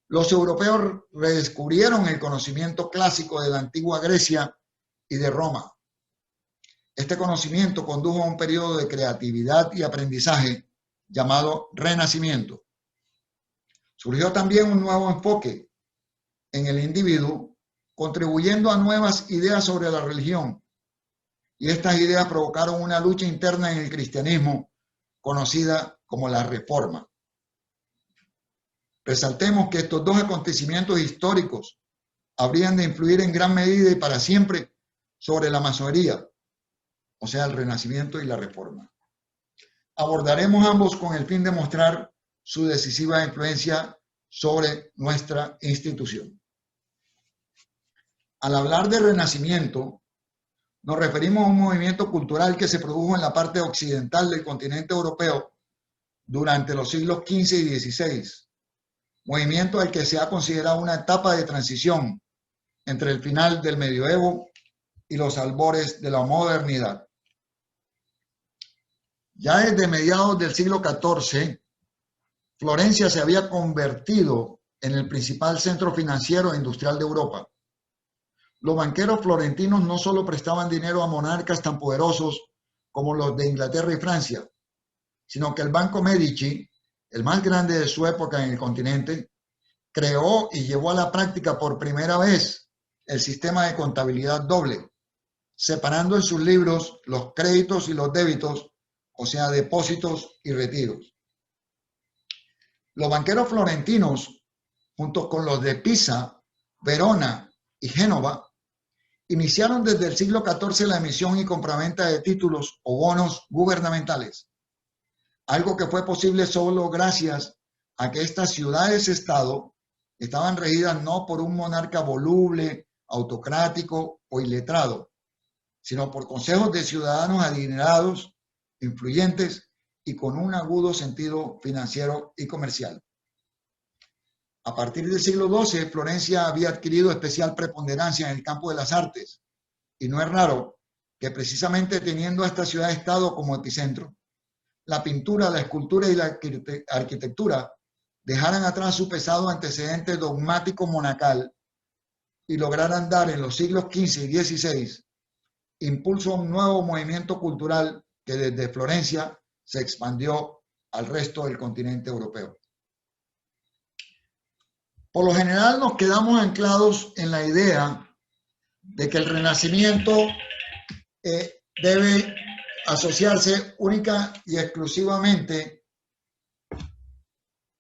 los europeos redescubrieron el conocimiento clásico de la antigua Grecia y de Roma. Este conocimiento condujo a un periodo de creatividad y aprendizaje llamado Renacimiento. Surgió también un nuevo enfoque en el individuo, contribuyendo a nuevas ideas sobre la religión. Y estas ideas provocaron una lucha interna en el cristianismo, conocida como la Reforma. Resaltemos que estos 2 acontecimientos históricos habrían de influir en gran medida y para siempre sobre la masonería, o sea, el Renacimiento y la Reforma. Abordaremos ambos con el fin de mostrar su decisiva influencia sobre nuestra institución. Al hablar de Renacimiento, nos referimos a un movimiento cultural que se produjo en la parte occidental del continente europeo durante los siglos XV y XVI, movimiento al que se ha considerado una etapa de transición entre el final del medioevo y los albores de la modernidad. Ya desde mediados del siglo XIV, Florencia se había convertido en el principal centro financiero e industrial de Europa. Los banqueros florentinos no solo prestaban dinero a monarcas tan poderosos como los de Inglaterra y Francia, sino que el Banco Medici, el más grande de su época en el continente, creó y llevó a la práctica por primera vez el sistema de contabilidad doble, separando en sus libros los créditos y los débitos, o sea, depósitos y retiros. Los banqueros florentinos, junto con los de Pisa, Verona y Génova, iniciaron desde el siglo XIV la emisión y compraventa de títulos o bonos gubernamentales, algo que fue posible solo gracias a que estas ciudades-estado estaban regidas no por un monarca voluble, autocrático o iletrado, sino por consejos de ciudadanos adinerados, influyentes y con un agudo sentido financiero y comercial. A partir del siglo XII, Florencia había adquirido especial preponderancia en el campo de las artes, y no es raro que precisamente teniendo a esta ciudad-estado como epicentro, la pintura, la escultura y la arquitectura dejaran atrás su pesado antecedente dogmático monacal y lograran dar en los siglos XV y XVI impulso a un nuevo movimiento cultural que desde Florencia se expandió al resto del continente europeo. Por lo general nos quedamos anclados en la idea de que el Renacimiento debe asociarse única y exclusivamente,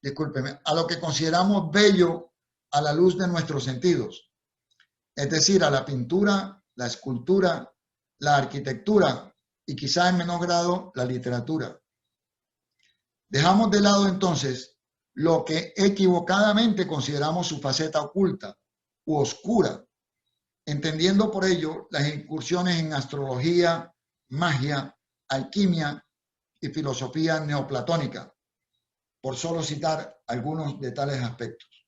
discúlpeme, a lo que consideramos bello a la luz de nuestros sentidos, es decir, a la pintura, la escultura, la arquitectura y quizá en menor grado la literatura. Dejamos de lado entonces lo que equivocadamente consideramos su faceta oculta u oscura, entendiendo por ello las incursiones en astrología, magia, alquimia y filosofía neoplatónica, por solo citar algunos de tales aspectos.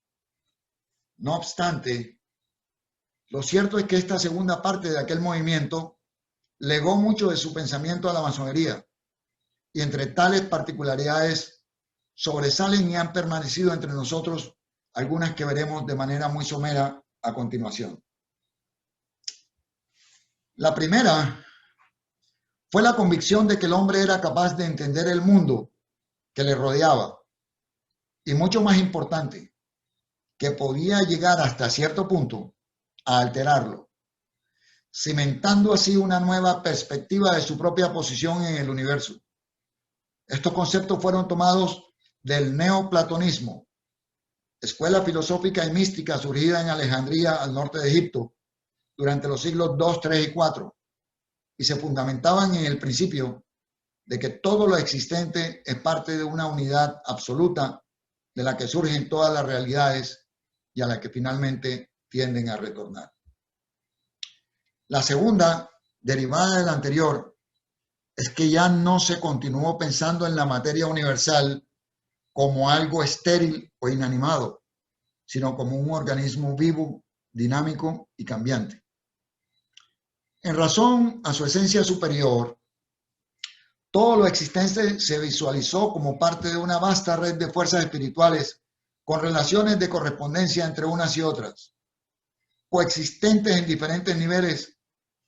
No obstante, lo cierto es que esta segunda parte de aquel movimiento legó mucho de su pensamiento a la masonería, y entre tales particularidades sobresalen y han permanecido entre nosotros algunas que veremos de manera muy somera a continuación. La primera fue la convicción de que el hombre era capaz de entender el mundo que le rodeaba y, mucho más importante, que podía llegar hasta cierto punto a alterarlo, cimentando así una nueva perspectiva de su propia posición en el universo. Estos conceptos fueron tomados del neoplatonismo, escuela filosófica y mística surgida en Alejandría, al norte de Egipto, durante los siglos II, III y IV, y se fundamentaban en el principio de que todo lo existente es parte de una unidad absoluta de la que surgen todas las realidades y a la que finalmente tienden a retornar. La segunda, derivada de la anterior, es que ya no se continuó pensando en la materia universal como algo estéril o inanimado, sino como un organismo vivo, dinámico y cambiante. En razón a su esencia superior, todo lo existente se visualizó como parte de una vasta red de fuerzas espirituales con relaciones de correspondencia entre unas y otras, coexistentes en diferentes niveles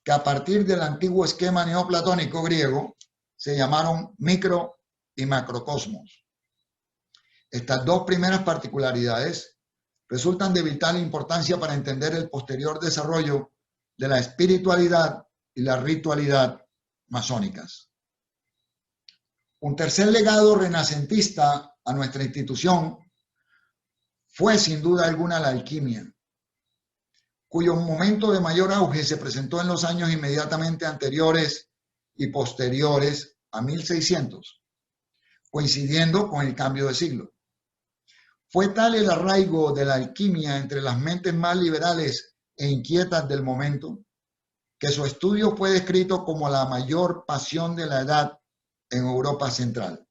que a partir del antiguo esquema neoplatónico griego se llamaron micro y macrocosmos. Estas dos primeras particularidades resultan de vital importancia para entender el posterior desarrollo de la espiritualidad y la ritualidad masónicas. Un tercer legado renacentista a nuestra institución fue sin duda alguna la alquimia, cuyo momento de mayor auge se presentó en los años inmediatamente anteriores y posteriores a 1600, coincidiendo con el cambio de siglo. Fue tal el arraigo de la alquimia entre las mentes más liberales e inquietas del momento, que su estudio fue descrito como la mayor pasión de la edad en Europa Central.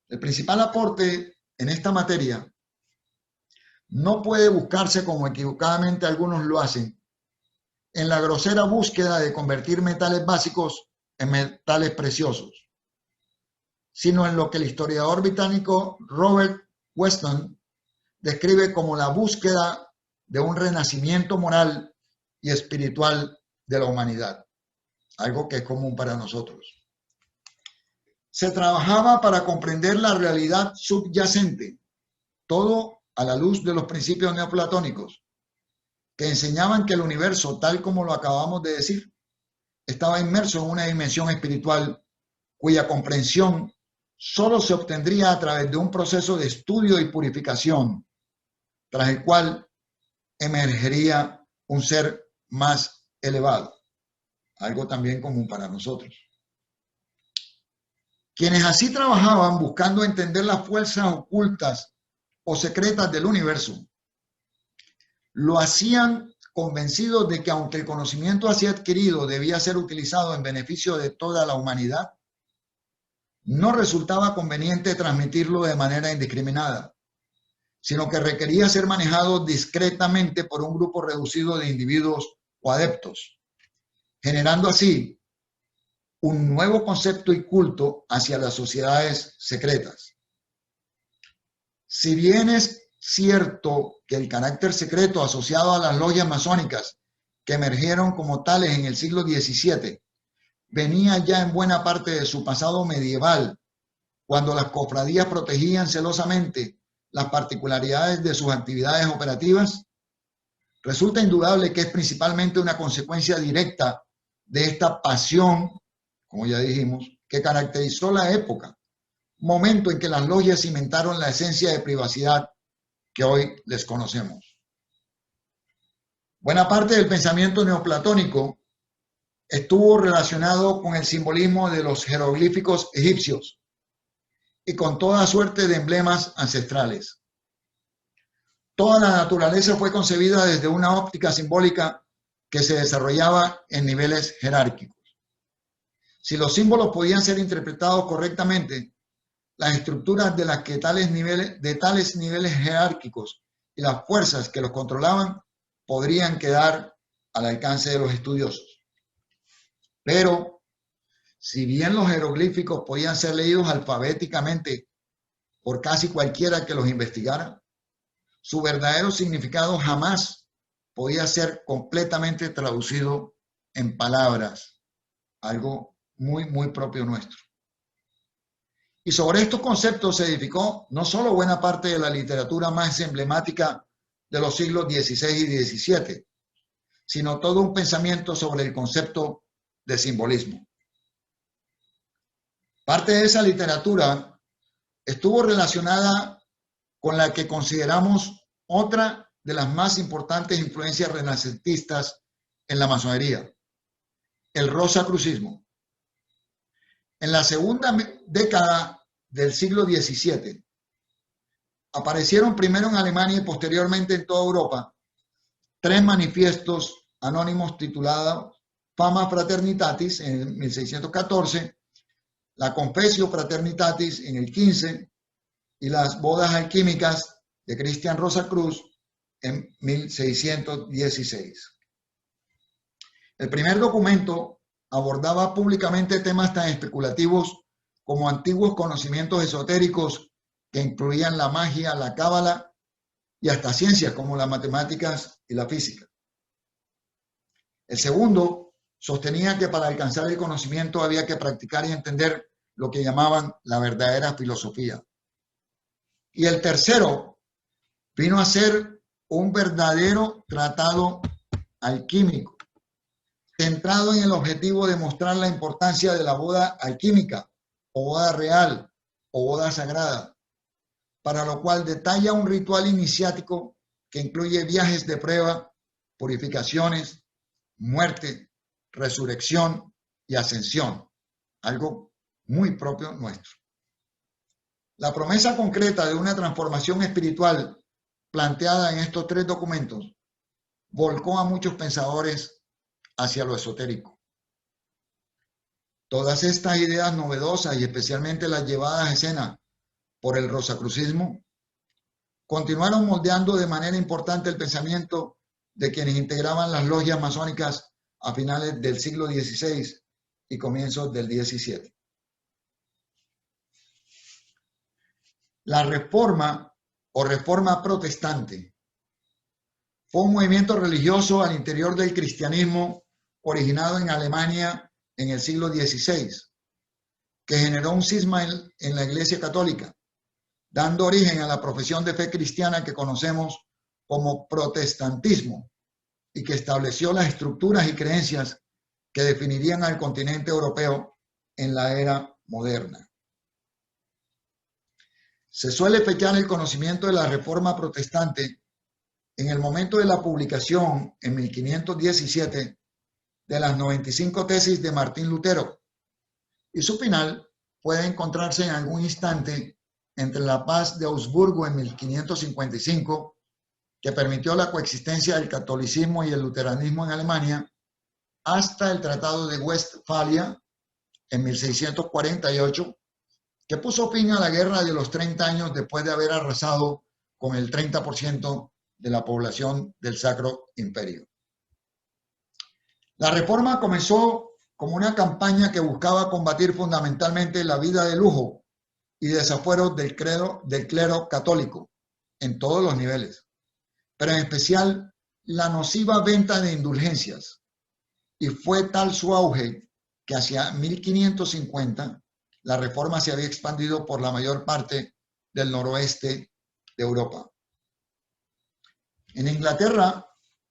El principal aporte en esta materia no puede buscarse, como equivocadamente algunos lo hacen, en la grosera búsqueda de convertir metales básicos en metales preciosos, sino en lo que el historiador británico Robert Weston describe como la búsqueda de un renacimiento moral y espiritual de la humanidad, algo que es común para nosotros. Se trabajaba para comprender la realidad subyacente, todo a la luz de los principios neoplatónicos, que enseñaban que el universo, tal como lo acabamos de decir, estaba inmerso en una dimensión espiritual cuya comprensión solo se obtendría a través de un proceso de estudio y purificación, tras el cual emergería un ser más elevado, algo también común para nosotros. Quienes así trabajaban buscando entender las fuerzas ocultas o secretas del universo, lo hacían convencidos de que aunque el conocimiento así adquirido debía ser utilizado en beneficio de toda la humanidad, no resultaba conveniente transmitirlo de manera indiscriminada, sino que requería ser manejado discretamente por un grupo reducido de individuos o adeptos, generando así un nuevo concepto y culto hacia las sociedades secretas. Si bien es cierto que el carácter secreto asociado a las logias masónicas que emergieron como tales en el siglo XVII venía ya en buena parte de su pasado medieval, cuando las cofradías protegían celosamente las particularidades de sus actividades operativas, resulta indudable que es principalmente una consecuencia directa de esta pasión, como ya dijimos, que caracterizó la época, momento en que las logias cimentaron la esencia de privacidad que hoy les conocemos. Buena parte del pensamiento neoplatónico estuvo relacionado con el simbolismo de los jeroglíficos egipcios y con toda suerte de emblemas ancestrales. Toda la naturaleza fue concebida desde una óptica simbólica que se desarrollaba en niveles jerárquicos. Si los símbolos podían ser interpretados correctamente, las estructuras de tales niveles jerárquicos y las fuerzas que los controlaban podrían quedar al alcance de los estudiosos. Pero, si bien los jeroglíficos podían ser leídos alfabéticamente por casi cualquiera que los investigara, su verdadero significado jamás podía ser completamente traducido en palabras, algo muy, muy propio nuestro. Y sobre estos conceptos se edificó no solo buena parte de la literatura más emblemática de los siglos XVI y XVII, sino todo un pensamiento sobre el concepto de simbolismo. Parte de esa literatura estuvo relacionada con la que consideramos otra de las más importantes influencias renacentistas en la masonería, el rosacrucismo. En la segunda década del siglo XVII, aparecieron primero en Alemania y posteriormente en toda Europa 3 manifiestos anónimos titulados Fama Fraternitatis en 1614, la Confessio Fraternitatis en el 15 y las Bodas Alquímicas de Christian Rosacruz en 1616. El primer documento abordaba públicamente temas tan especulativos como antiguos conocimientos esotéricos que incluían la magia, la cábala y hasta ciencias como las matemáticas y la física. El segundo sostenía que para alcanzar el conocimiento había que practicar y entender lo que llamaban la verdadera filosofía. Y el tercero vino a ser un verdadero tratado alquímico, centrado en el objetivo de mostrar la importancia de la boda alquímica, o boda real, o boda sagrada, para lo cual detalla un ritual iniciático que incluye viajes de prueba, purificaciones, muerte, resurrección y ascensión, algo muy propio nuestro. La promesa concreta de una transformación espiritual planteada en estos 3 documentos volcó a muchos pensadores hacia lo esotérico. Todas estas ideas novedosas y especialmente las llevadas a escena por el rosacrucismo continuaron moldeando de manera importante el pensamiento de quienes integraban las logias masónicas a finales del siglo XVI y comienzos del XVII. La Reforma o Reforma Protestante fue un movimiento religioso al interior del cristianismo originado en Alemania en el siglo XVI, que generó un cisma en la Iglesia Católica, dando origen a la profesión de fe cristiana que conocemos como protestantismo y que estableció las estructuras y creencias que definirían al continente europeo en la era moderna. Se suele fechar el conocimiento de la Reforma Protestante en el momento de la publicación en 1517 de las 95 tesis de Martín Lutero, y su final puede encontrarse en algún instante entre la paz de Augsburgo en 1555, que permitió la coexistencia del catolicismo y el luteranismo en Alemania, hasta el Tratado de Westfalia en 1648, que puso fin a la guerra de los 30 años después de haber arrasado con el 30% de la población del Sacro Imperio. La Reforma comenzó como una campaña que buscaba combatir fundamentalmente la vida de lujo y desafueros del clero católico en todos los niveles, pero en especial la nociva venta de indulgencias, y fue tal su auge que hacia 1550 la Reforma se había expandido por la mayor parte del noroeste de Europa. En Inglaterra,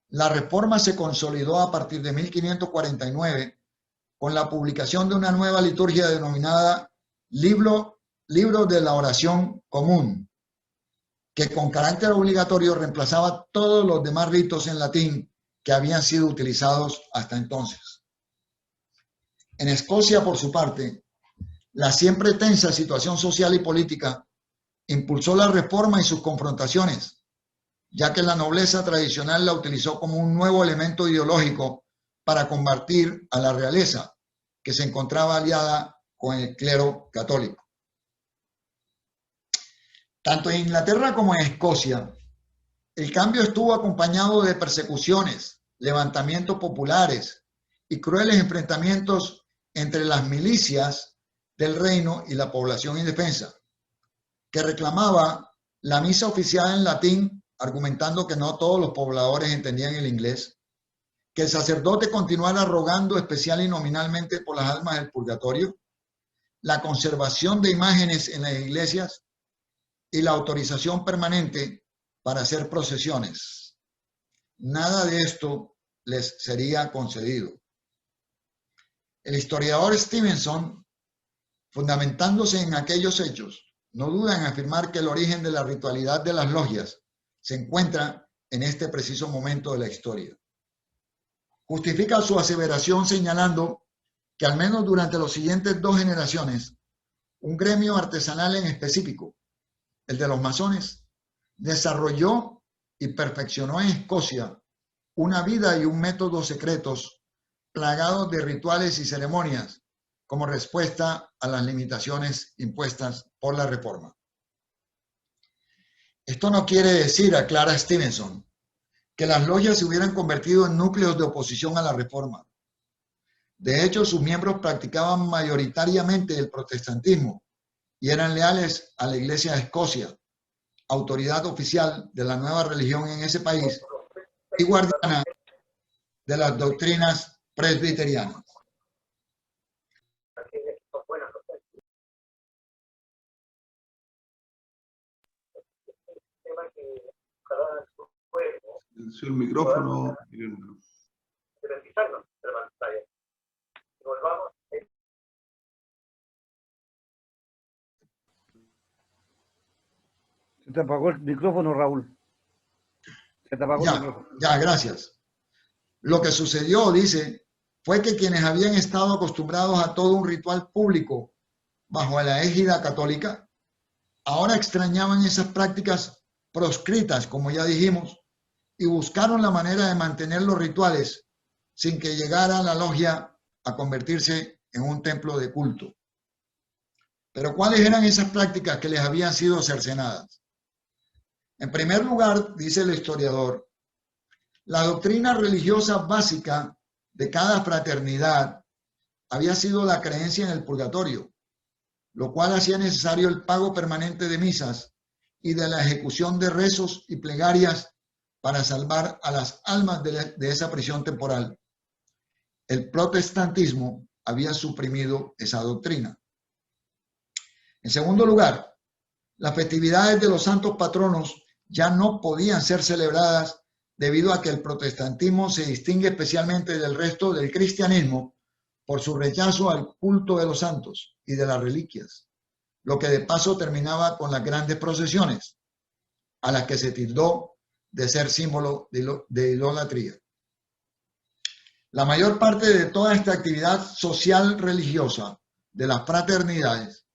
la Reforma se consolidó a partir de 1549 con la publicación de una nueva liturgia denominada Libro de la Oración Común, que con carácter obligatorio reemplazaba todos los demás ritos en latín que habían sido utilizados hasta entonces. En Escocia, por su parte, la siempre tensa situación social y política impulsó la Reforma y sus confrontaciones, ya que la nobleza tradicional la utilizó como un nuevo elemento ideológico para combatir a la realeza, que se encontraba aliada con el clero católico. Tanto en Inglaterra como en Escocia, el cambio estuvo acompañado de persecuciones, levantamientos populares y crueles enfrentamientos entre las milicias del reino y la población indefensa, que reclamaba la misa oficial en latín argumentando que no todos los pobladores entendían el inglés, que el sacerdote continuara rogando especial y nominalmente por las almas del purgatorio, la conservación de imágenes en las iglesias y la autorización permanente para hacer procesiones. Nada de esto les sería concedido. El historiador Stevenson, fundamentándose en aquellos hechos, no duda en afirmar que el origen de la ritualidad de las logias se encuentra en este preciso momento de la historia. Justifica su aseveración señalando que al menos durante los siguientes 2 generaciones, un gremio artesanal en específico, el de los masones, desarrolló y perfeccionó en Escocia una vida y un método secretos plagados de rituales y ceremonias como respuesta a las limitaciones impuestas por la Reforma. Esto no quiere decir, aclara Stevenson, que las logias se hubieran convertido en núcleos de oposición a la Reforma. De hecho, sus miembros practicaban mayoritariamente el protestantismo y eran leales a la Iglesia de Escocia, autoridad oficial de la nueva religión en ese país y guardiana de las doctrinas presbiterianas. El micrófono. Se te apagó el micrófono, Raúl. Se te apagó el micrófono. Ya, gracias. Lo que sucedió, dice, fue que quienes habían estado acostumbrados a todo un ritual público bajo la égida católica, ahora extrañaban esas prácticas proscritas, como ya dijimos, y buscaron la manera de mantener los rituales sin que llegara la logia a convertirse en un templo de culto. Pero ¿cuáles eran esas prácticas que les habían sido cercenadas? En primer lugar, dice el historiador, la doctrina religiosa básica de cada fraternidad había sido la creencia en el purgatorio, lo cual hacía necesario el pago permanente de misas y de la ejecución de rezos y plegarias para salvar a las almas de esa prisión temporal. El protestantismo había suprimido esa doctrina. En segundo lugar, las festividades de los santos patronos ya no podían ser celebradas debido a que el protestantismo se distingue especialmente del resto del cristianismo por su rechazo al culto de los santos y de las reliquias, lo que de paso terminaba con las grandes procesiones, a las que se tildó de ser símbolo de idolatría. La mayor parte de toda esta actividad social religiosa de las fraternidades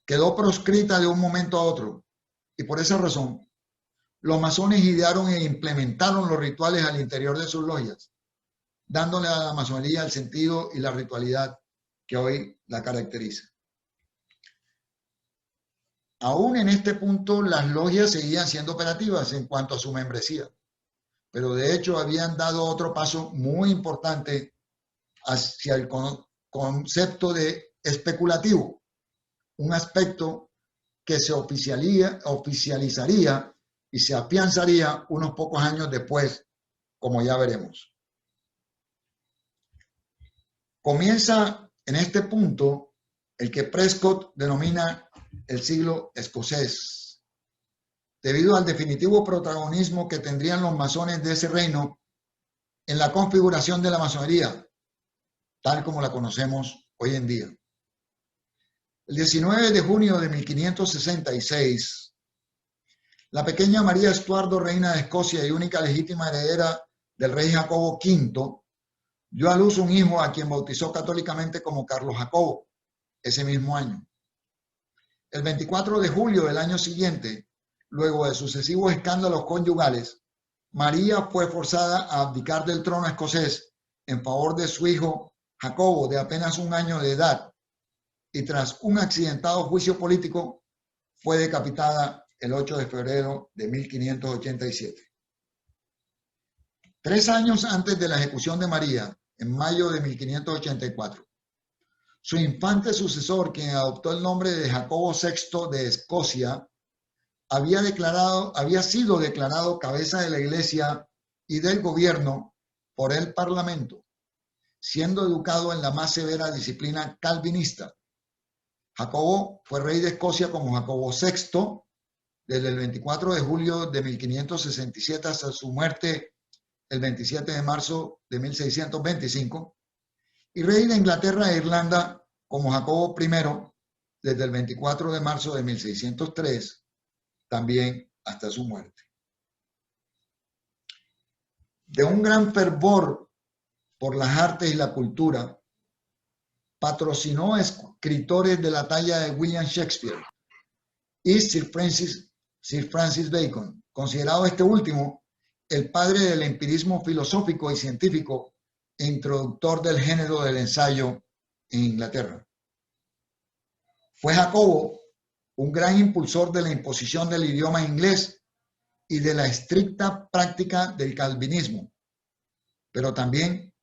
quedó proscrita de un momento a otro, y por esa razón los masones idearon e implementaron los rituales al interior de sus logias, dándole a la masonería el sentido y la ritualidad que hoy la caracteriza. Aún en este punto, las logias seguían siendo operativas en cuanto a su membresía, pero de hecho habían dado otro paso muy importante hacia el concepto de especulativo, un aspecto que se oficializaría y se afianzaría unos pocos años después, como ya veremos. Comienza en este punto el que Prescott denomina el siglo escocés, debido al definitivo protagonismo que tendrían los masones de ese reino en la configuración de la masonería, tal como la conocemos hoy en día. El 19 de junio de 1566, la pequeña María Estuardo, reina de Escocia y única legítima heredera del rey Jacobo V, dio a luz un hijo a quien bautizó católicamente como Carlos Jacobo, ese mismo año. El 24 de julio del año siguiente, luego de sucesivos escándalos conyugales, María fue forzada a abdicar del trono escocés en favor de su hijo Jacobo, de apenas 1 año de edad, y tras un accidentado juicio político, fue decapitada el 8 de febrero de 1587. 3 años antes de la ejecución de María, en mayo de 1584, su infante sucesor, quien adoptó el nombre de Jacobo VI de Escocia, había sido declarado cabeza de la Iglesia y del gobierno por el Parlamento, siendo educado en la más severa disciplina calvinista. Jacobo fue rey de Escocia como Jacobo VI desde el 24 de julio de 1567 hasta su muerte el 27 de marzo de 1625, y rey de Inglaterra e Irlanda como Jacobo I desde el 24 de marzo de 1603, también hasta su muerte. De un gran fervor por las artes y la cultura, patrocinó escritores de la talla de William Shakespeare y Sir Francis Bacon, considerado este último el padre del empirismo filosófico y científico e introductor del género del ensayo en Inglaterra. Fue Jacobo un gran impulsor de la imposición del idioma inglés y de la estricta práctica del calvinismo, pero también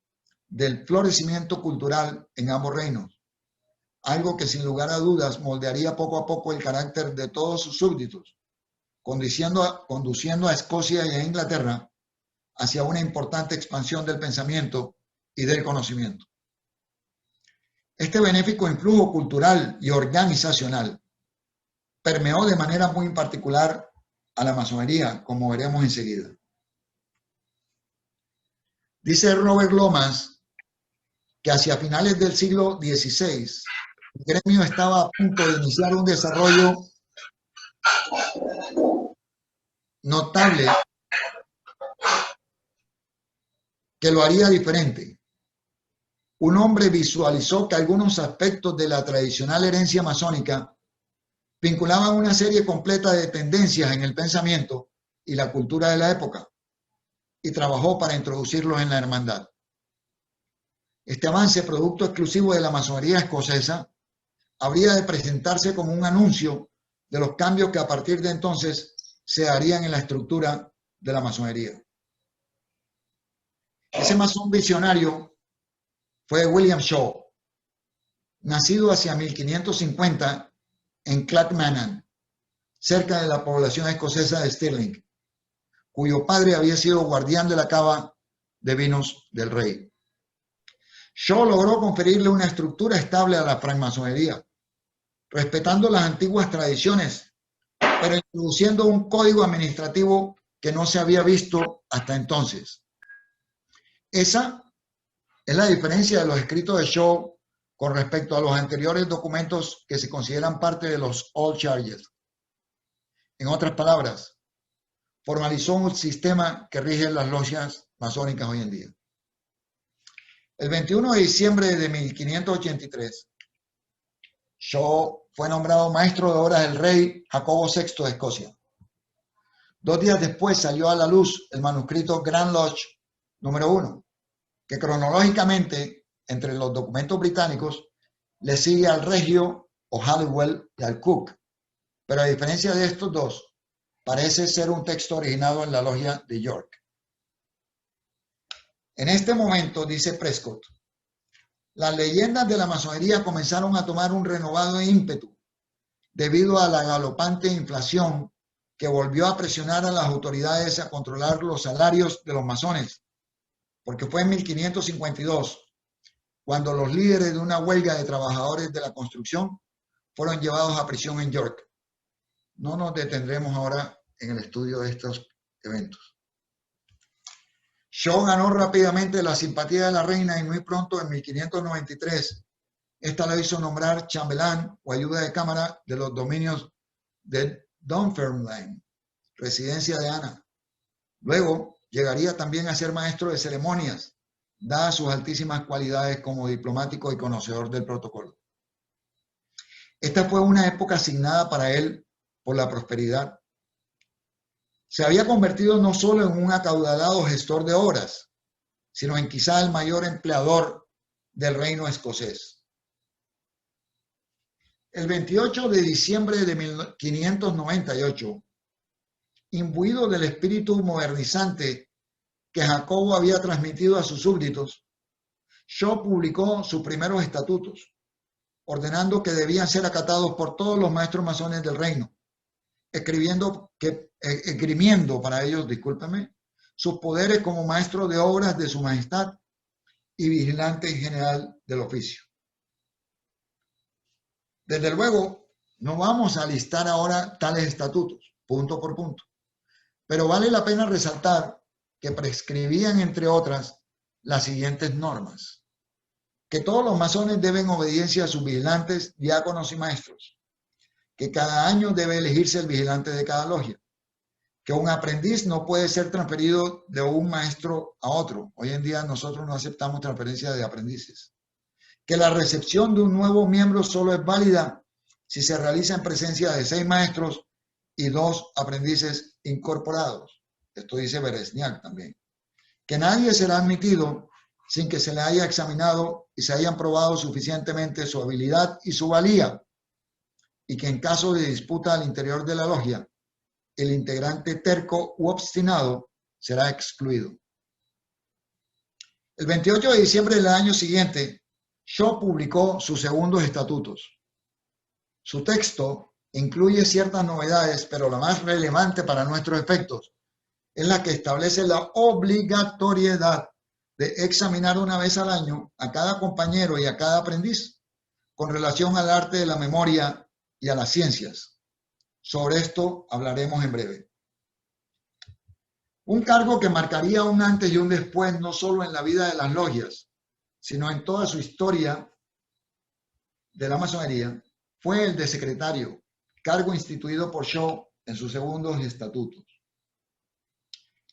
del florecimiento cultural en ambos reinos, algo que sin lugar a dudas moldearía poco a poco el carácter de todos sus súbditos, conduciendo a Escocia y a Inglaterra hacia una importante expansión del pensamiento y del conocimiento. Este benéfico influjo cultural y organizacional permeó de manera muy particular a la masonería, como veremos enseguida. Dice Robert Lomas que hacia finales del siglo XVI el gremio estaba a punto de iniciar un desarrollo notable que lo haría diferente. Un hombre visualizó que algunos aspectos de la tradicional herencia masónica vinculaban una serie completa de tendencias en el pensamiento y la cultura de la época, y trabajó para introducirlos en la hermandad. Este avance, producto exclusivo de la masonería escocesa, habría de presentarse como un anuncio de los cambios que a partir de entonces se harían en la estructura de la masonería. Ese masón visionario fue William Shaw, nacido hacia 1550 en Clackmannan, cerca de la población escocesa de Stirling, cuyo padre había sido guardián de la cava de vinos del rey. Shaw logró conferirle una estructura estable a la francmasonería, respetando las antiguas tradiciones, pero introduciendo un código administrativo que no se había visto hasta entonces. Esa es la diferencia de los escritos de Shaw con respecto a los anteriores documentos que se consideran parte de los Old Charges. En otras palabras, formalizó un sistema que rige las logias masónicas hoy en día. El 21 de diciembre de 1583, Shaw fue nombrado maestro de obras del rey Jacobo VI de Escocia. 2 días después salió a la luz el manuscrito Grand Lodge número 1, que cronológicamente, entre los documentos británicos, le sigue al Regio o Halliwell y al Cook, pero a diferencia de estos dos, parece ser un texto originado en la logia de York. En este momento, dice Prescott, las leyendas de la masonería comenzaron a tomar un renovado ímpetu debido a la galopante inflación que volvió a presionar a las autoridades a controlar los salarios de los masones, porque fue en 1552 cuando los líderes de una huelga de trabajadores de la construcción fueron llevados a prisión en York. No nos detendremos ahora en el estudio de estos eventos. Shaw ganó rápidamente la simpatía de la reina y muy pronto, en 1593, esta lo hizo nombrar chambelán o ayuda de cámara de los dominios de Dunfermline, residencia de Ana. Luego llegaría también a ser maestro de ceremonias, dadas sus altísimas cualidades como diplomático y conocedor del protocolo. Esta fue una época asignada para él por la prosperidad. Se había convertido no solo en un acaudalado gestor de obras, sino en quizá el mayor empleador del reino escocés. El 28 de diciembre de 1598, imbuido del espíritu modernizante que Jacobo había transmitido a sus súbditos, Shaw publicó sus primeros estatutos, ordenando que debían ser acatados por todos los maestros masones del reino, esgrimiendo para ellos, discúlpeme, sus poderes como maestro de obras de su majestad y vigilante general del oficio. Desde luego, no vamos a listar ahora tales estatutos, punto por punto, pero vale la pena resaltar que prescribían, entre otras, las siguientes normas: que todos los masones deben obediencia a sus vigilantes, diáconos y maestros, que cada año debe elegirse el vigilante de cada logia, que un aprendiz no puede ser transferido de un maestro a otro. Hoy en día nosotros no aceptamos transferencia de aprendices. Que la recepción de un nuevo miembro solo es válida si se realiza en presencia de 6 maestros y 2 aprendices incorporados. Esto dice Beresniak también. Que nadie será admitido sin que se le haya examinado y se hayan probado suficientemente su habilidad y su valía, y que en caso de disputa al interior de la logia, el integrante terco u obstinado será excluido. El 28 de diciembre del año siguiente, Shaw publicó sus segundos estatutos. Su texto incluye ciertas novedades, pero la más relevante para nuestros efectos es la que establece la obligatoriedad de examinar una vez al año a cada compañero y a cada aprendiz con relación al arte de la memoria y a las ciencias. Sobre esto hablaremos en breve. Un cargo que marcaría un antes y un después no solo en la vida de las logias, sino en toda su historia de la masonería, fue el de secretario, cargo instituido por Shaw en sus segundos estatutos.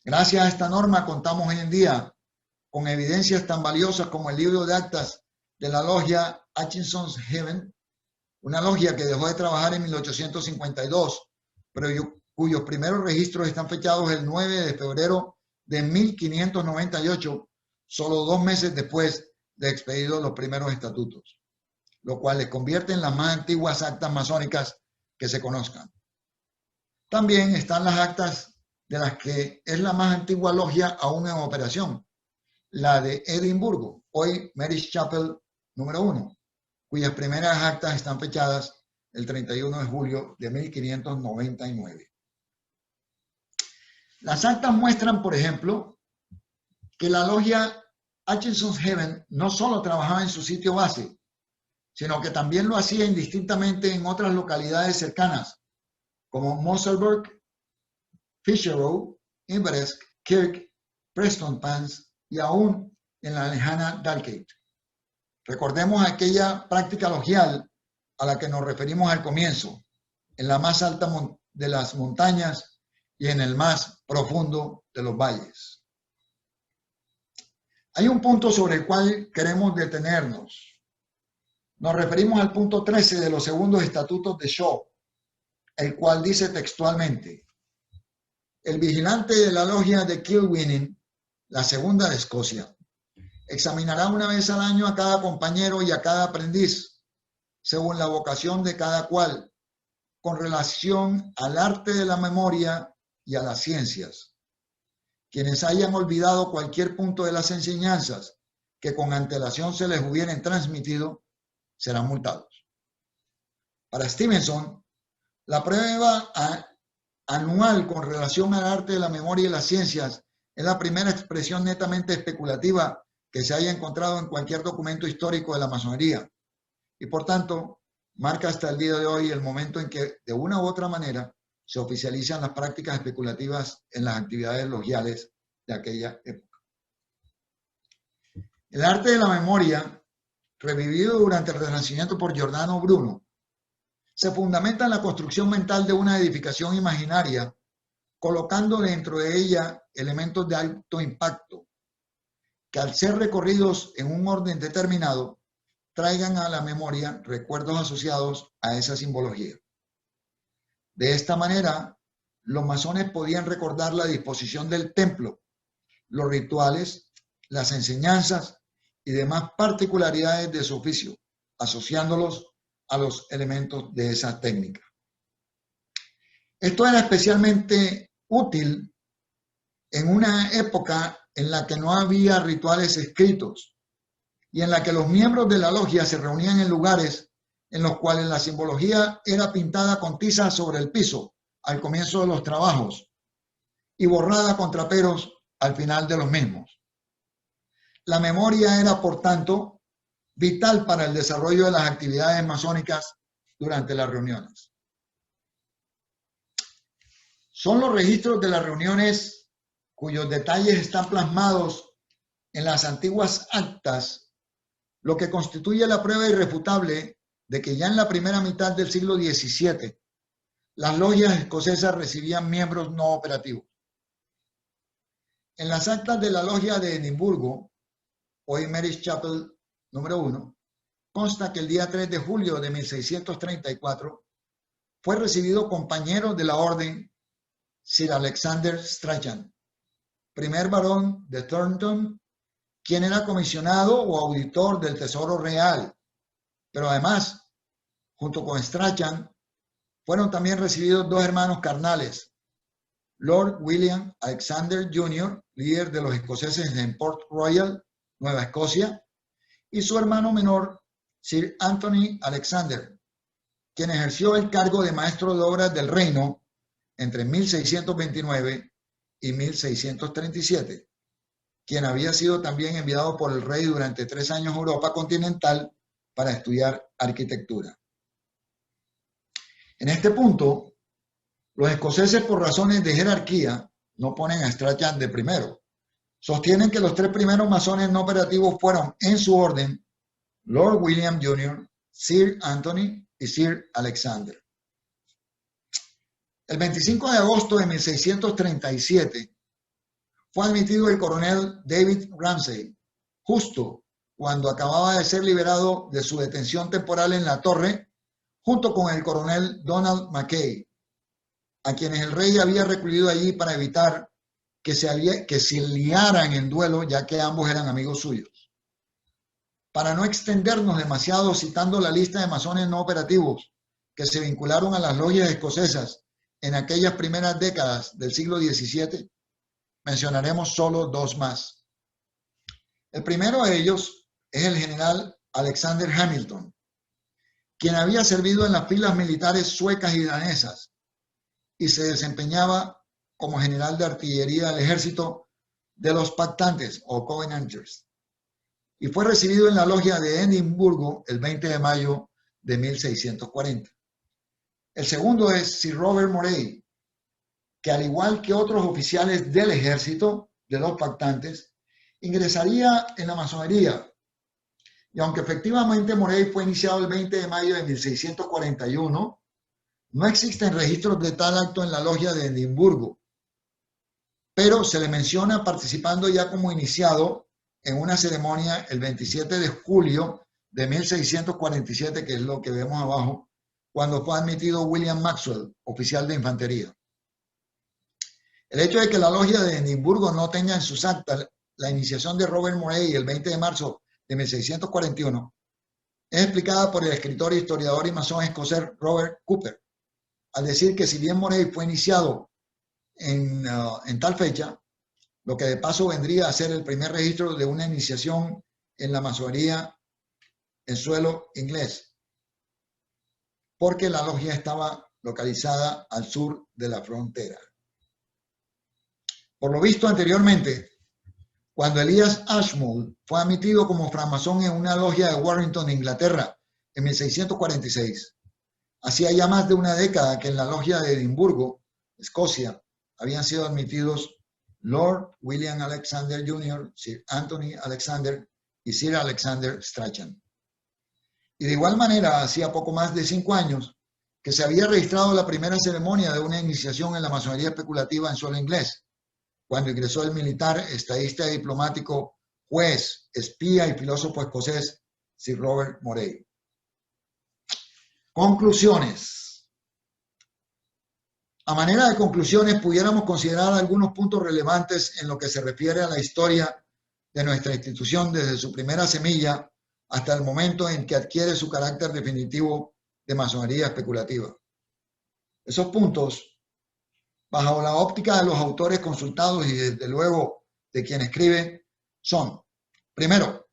Gracias a esta norma contamos hoy en día con evidencias tan valiosas como el libro de actas de la logia Hutchinson's Heaven, una logia que dejó de trabajar en 1852, pero cuyos primeros registros están fechados el 9 de febrero de 1598, solo 2 meses después de expedidos los primeros estatutos, lo cual les convierte en las más antiguas actas masónicas que se conozcan. También están las actas de las que es la más antigua logia aún en operación, la de Edimburgo, hoy Mary's Chapel número 1, cuyas primeras actas están fechadas el 31 de julio de 1599. Las actas muestran, por ejemplo, que la logia Hutchinson's Heaven no solo trabajaba en su sitio base, sino que también lo hacía indistintamente en otras localidades cercanas, como Musselburgh, Fisherow, Inveresk, Kirk, Prestonpans y aún en la lejana Dalkeith. Recordemos aquella práctica logial a la que nos referimos al comienzo, en la más alta de las montañas y en el más profundo de los valles. Hay un punto sobre el cual queremos detenernos. Nos referimos al punto 13 de los segundos estatutos de Shaw, el cual dice textualmente: el vigilante de la logia de Kilwinning, la segunda de Escocia, examinará una vez al año a cada compañero y a cada aprendiz, según la vocación de cada cual, con relación al arte de la memoria y a las ciencias. Quienes hayan olvidado cualquier punto de las enseñanzas que con antelación se les hubieran transmitido, serán multados. Para Stevenson, la prueba anual con relación al arte de la memoria y las ciencias es la primera expresión netamente especulativa que se haya encontrado en cualquier documento histórico de la masonería, y por tanto marca hasta el día de hoy el momento en que de una u otra manera se oficializan las prácticas especulativas en las actividades logiales de aquella época. El arte de la memoria, revivido durante el Renacimiento por Giordano Bruno, se fundamenta en la construcción mental de una edificación imaginaria, colocando dentro de ella elementos de alto impacto, que al ser recorridos en un orden determinado, traigan a la memoria recuerdos asociados a esa simbología. De esta manera, los masones podían recordar la disposición del templo, los rituales, las enseñanzas y demás particularidades de su oficio, asociándolos a los elementos de esa técnica. Esto era especialmente útil en una época en la que no había rituales escritos y en la que los miembros de la logia se reunían en lugares en los cuales la simbología era pintada con tiza sobre el piso, al comienzo de los trabajos y borrada con traperos al final de los mismos. La memoria era, por tanto, vital para el desarrollo de las actividades masónicas durante las reuniones. Son los registros de las reuniones cuyos detalles están plasmados en las antiguas actas lo que constituye la prueba irrefutable de que ya en la primera mitad del siglo XVII las logias escocesas recibían miembros no operativos. En las actas de la logia de Edimburgo, hoy Mary's Chapel número 1, consta que el día 3 de julio de 1634 fue recibido compañero de la orden Sir Alexander Strachan, primer barón de Thornton, quien era comisionado o auditor del Tesoro Real, pero además, junto con Strachan, fueron también recibidos dos hermanos carnales, Lord William Alexander Jr., líder de los escoceses en Port Royal, Nueva Escocia, y su hermano menor, Sir Anthony Alexander, quien ejerció el cargo de maestro de obras del reino entre 1629 y 1637, quien había sido también enviado por el rey durante 3 años a Europa continental para estudiar arquitectura. En este punto, los escoceses, por razones de jerarquía, no ponen a Strachan de primero. Sostienen que los 3 primeros masones no operativos fueron, en su orden, Lord William Jr., Sir Anthony y Sir Alexander. El 25 de agosto de 1637 fue admitido el coronel David Ramsay, justo cuando acababa de ser liberado de su detención temporal en la torre, junto con el coronel Donald Mackay, a quienes el rey había recluido allí para evitar que se liaran en duelo, ya que ambos eran amigos suyos. Para no extendernos demasiado citando la lista de masones no operativos que se vincularon a las logias escocesas en aquellas primeras décadas del siglo XVII, mencionaremos solo 2 más. El primero de ellos es el general Alexander Hamilton, quien había servido en las filas militares suecas y danesas y se desempeñaba como general de artillería del ejército de los pactantes o Covenanters, y fue recibido en la logia de Edimburgo el 20 de mayo de 1640. El segundo es Sir Robert Moray, que al igual que otros oficiales del ejército de los pactantes, ingresaría en la masonería. Y aunque efectivamente Moray fue iniciado el 20 de mayo de 1641, no existen registros de tal acto en la logia de Edimburgo, pero se le menciona participando ya como iniciado en una ceremonia el 27 de julio de 1647, que es lo que vemos abajo, cuando fue admitido William Maxwell, oficial de infantería. El hecho de que la logia de Edimburgo no tenga en sus actas la iniciación de Robert Moray el 20 de marzo de 1641 es explicada por el escritor, historiador y masón escocés Robert Cooper, al decir que si bien Moray fue iniciado en tal fecha, lo que de paso vendría a ser el primer registro de una iniciación en la masonería en suelo inglés, porque la logia estaba localizada al sur de la frontera. Por lo visto anteriormente, cuando Elias Ashmole fue admitido como francmasón en una logia de Warrington, Inglaterra, en 1646, hacía ya más de una década que en la logia de Edimburgo, Escocia, habían sido admitidos Lord William Alexander Jr., Sir Anthony Alexander y Sir Alexander Strachan. Y de igual manera, hacía poco más de 5 años que se había registrado la primera ceremonia de una iniciación en la masonería especulativa en suelo inglés, cuando ingresó el militar, estadista y diplomático, juez, espía y filósofo escocés Sir Robert Moray. Conclusiones. A manera de conclusiones, pudiéramos considerar algunos puntos relevantes en lo que se refiere a la historia de nuestra institución desde su primera semilla hasta el momento en que adquiere su carácter definitivo de masonería especulativa. Esos puntos, bajo la óptica de los autores consultados y desde luego de quien escribe, son: primero,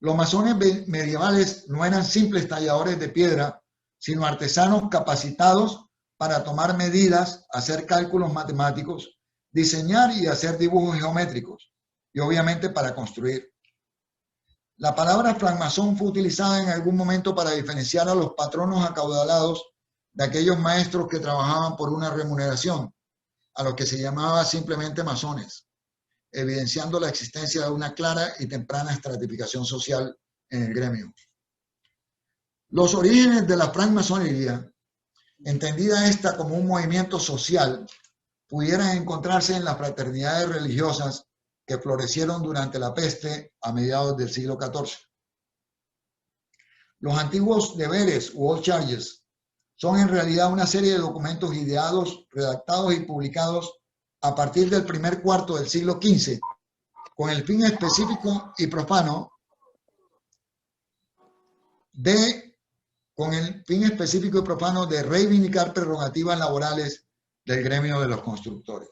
los masones medievales no eran simples talladores de piedra, sino artesanos capacitados para tomar medidas, hacer cálculos matemáticos, diseñar y hacer dibujos geométricos, y obviamente para construir. La palabra francmasón fue utilizada en algún momento para diferenciar a los patronos acaudalados de aquellos maestros que trabajaban por una remuneración, a los que se llamaba simplemente masones, evidenciando la existencia de una clara y temprana estratificación social en el gremio. Los orígenes de la francmasonería, entendida esta como un movimiento social, pudieran encontrarse en las fraternidades religiosas que florecieron durante la peste a mediados del siglo XIV. Los antiguos deberes u old charges son en realidad una serie de documentos ideados, redactados y publicados a partir del primer cuarto del siglo XV, con el fin específico y profano de reivindicar prerrogativas laborales del gremio de los constructores.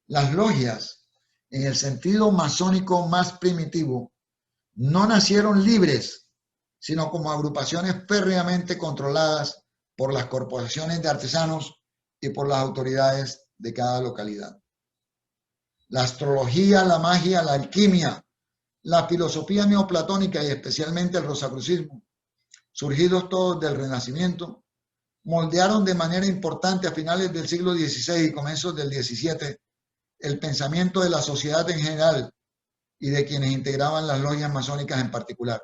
Las logias, en el sentido masónico más primitivo, no nacieron libres, sino como agrupaciones férreamente controladas por las corporaciones de artesanos y por las autoridades de cada localidad. La astrología, la magia, la alquimia, la filosofía neoplatónica y especialmente el rosacrucismo, surgidos todos del Renacimiento, moldearon de manera importante a finales del siglo XVI y comienzos del XVII el pensamiento de la sociedad en general y de quienes integraban las logias masónicas en particular,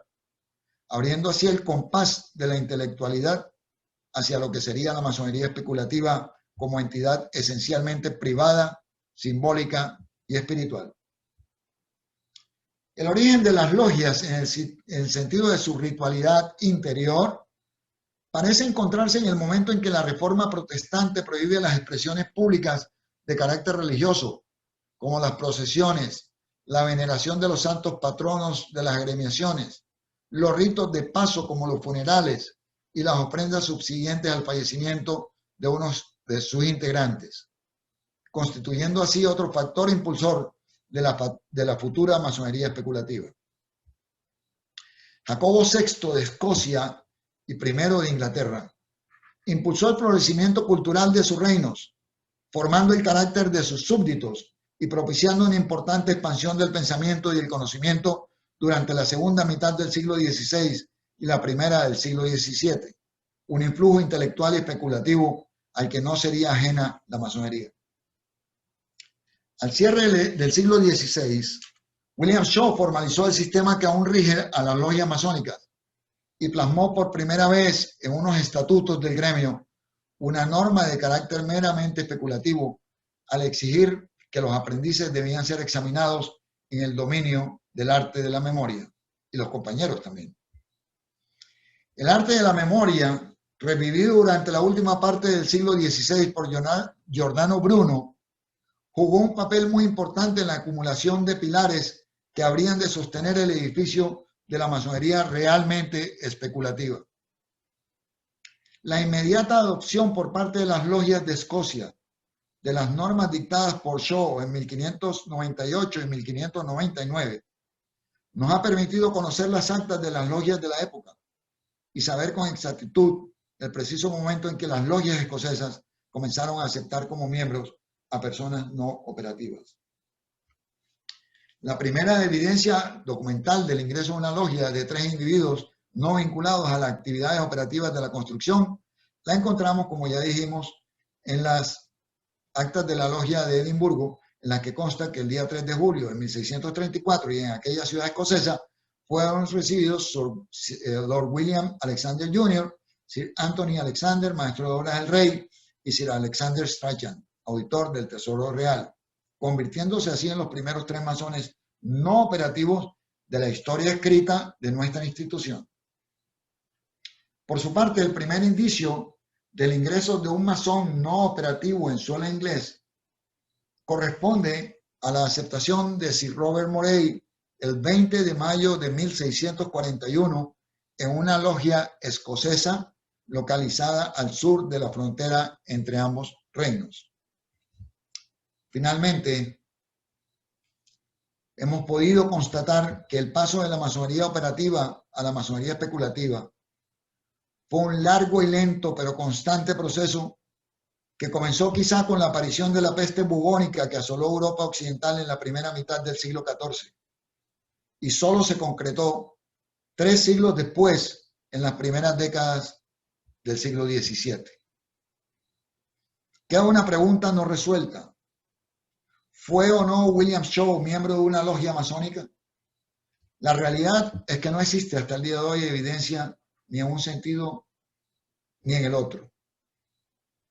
abriendo así el compás de la intelectualidad hacia lo que sería la masonería especulativa como entidad esencialmente privada, simbólica y espiritual. El origen de las logias en el sentido de su ritualidad interior parece encontrarse en el momento en que la Reforma protestante prohíbe las expresiones públicas de carácter religioso, como las procesiones, la veneración de los santos patronos de las agremiaciones, los ritos de paso como los funerales y las ofrendas subsiguientes al fallecimiento de unos de sus integrantes, constituyendo así otro factor impulsor de la futura masonería especulativa. Jacobo VI de Escocia y I de Inglaterra impulsó el florecimiento cultural de sus reinos, formando el carácter de sus súbditos y propiciando una importante expansión del pensamiento y el conocimiento durante la segunda mitad del siglo XVI y la primera del siglo XVII, un influjo intelectual y especulativo al que no sería ajena la masonería. Al cierre del siglo XVI, William Shaw formalizó el sistema que aún rige a las logias masónicas y plasmó por primera vez en unos estatutos del gremio una norma de carácter meramente especulativo al exigir que los aprendices debían ser examinados en el dominio del arte de la memoria, y los compañeros también. El arte de la memoria, revivido durante la última parte del siglo XVI por Giordano Bruno, jugó un papel muy importante en la acumulación de pilares que habrían de sostener el edificio de la masonería realmente especulativa. La inmediata adopción por parte de las logias de Escocia de las normas dictadas por Shaw en 1598 y 1599 nos ha permitido conocer las actas de las logias de la época y saber con exactitud el preciso momento en que las logias escocesas comenzaron a aceptar como miembros a personas no operativas. La primera evidencia documental del ingreso a una logia de 3 individuos no vinculados a las actividades operativas de la construcción la encontramos, como ya dijimos, en las actas de la logia de Edimburgo, en las que consta que el día 3 de julio de 1634 y en aquella ciudad escocesa fueron recibidos Lord William Alexander Jr., Sir Anthony Alexander, maestro de obras del rey, y Sir Alexander Strachan, auditor del Tesoro Real, convirtiéndose así en los primeros 3 masones no operativos de la historia escrita de nuestra institución. Por su parte, el primer indicio del ingreso de un masón no operativo en suelo inglés corresponde a la aceptación de Sir Robert Moray el 20 de mayo de 1641 en una logia escocesa localizada al sur de la frontera entre ambos reinos. Finalmente, hemos podido constatar que el paso de la masonería operativa a la masonería especulativa Fue un largo y lento, pero constante proceso que comenzó quizá con la aparición de la peste bubónica que asoló Europa Occidental en la primera mitad del siglo XIV y solo se concretó 3 siglos después, en las primeras décadas del siglo XVII. Queda una pregunta no resuelta. ¿Fue o no William Shaw miembro de una logia masónica? La realidad es que no existe hasta el día de hoy evidencia ni en un sentido ni en el otro.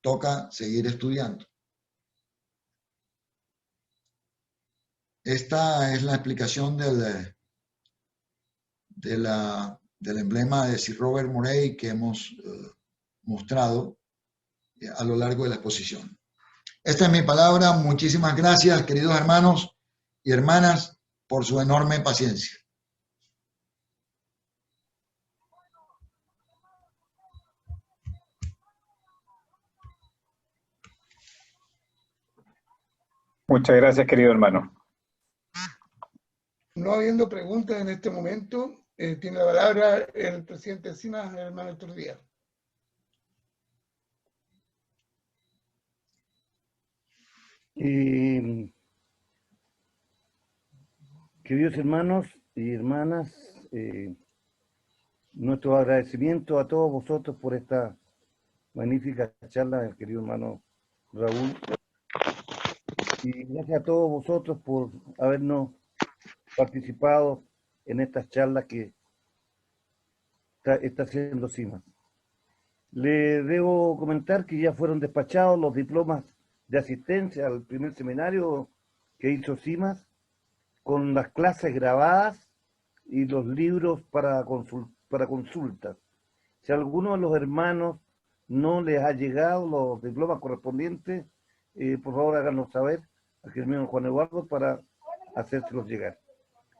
Toca seguir estudiando. Esta es la explicación del emblema de Sir Robert Murray que hemos mostrado a lo largo de la exposición. Esta es mi palabra. Muchísimas gracias, queridos hermanos y hermanas, por su enorme paciencia. Muchas gracias, querido hermano. No habiendo preguntas en este momento, tiene la palabra el presidente de CIMAS, el hermano Héctor Díaz. Queridos hermanos y hermanas, nuestro agradecimiento a todos vosotros por esta magnífica charla del querido hermano Raúl. Y gracias a todos vosotros por habernos participado en estas charlas que está haciendo CIMAS. Le debo comentar que ya fueron despachados los diplomas de asistencia al primer seminario que hizo CIMAS, con las clases grabadas y los libros para consultas. Si a alguno de los hermanos no les ha llegado los diplomas correspondientes, por favor háganos saber a Germán Juan Eduardo para hacérselos llegar.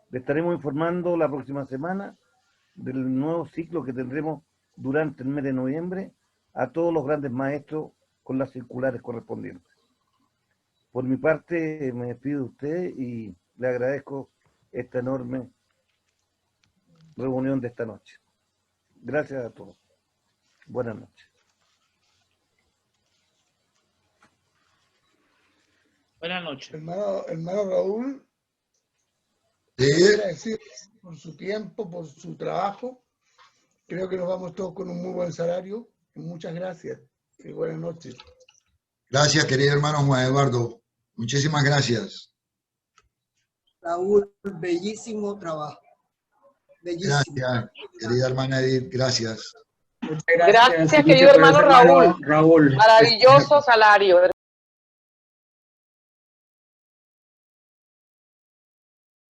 Le estaremos informando la próxima semana del nuevo ciclo que tendremos durante el mes de noviembre a todos los grandes maestros con las circulares correspondientes. Por mi parte me despido de usted y le agradezco esta enorme reunión de esta noche. Gracias a todos. Buenas noches. Buenas noches. Hermano Raúl, Sí. agradecido por su tiempo, por su trabajo. Creo que nos vamos todos con un muy buen salario. Muchas gracias y buenas noches. Gracias, querido hermano Juan Eduardo. Muchísimas gracias. Raúl, bellísimo trabajo. Bellísimo. Gracias, querida hermana Edith. Gracias. Gracias, querido hermano Raúl. Maravilloso salario.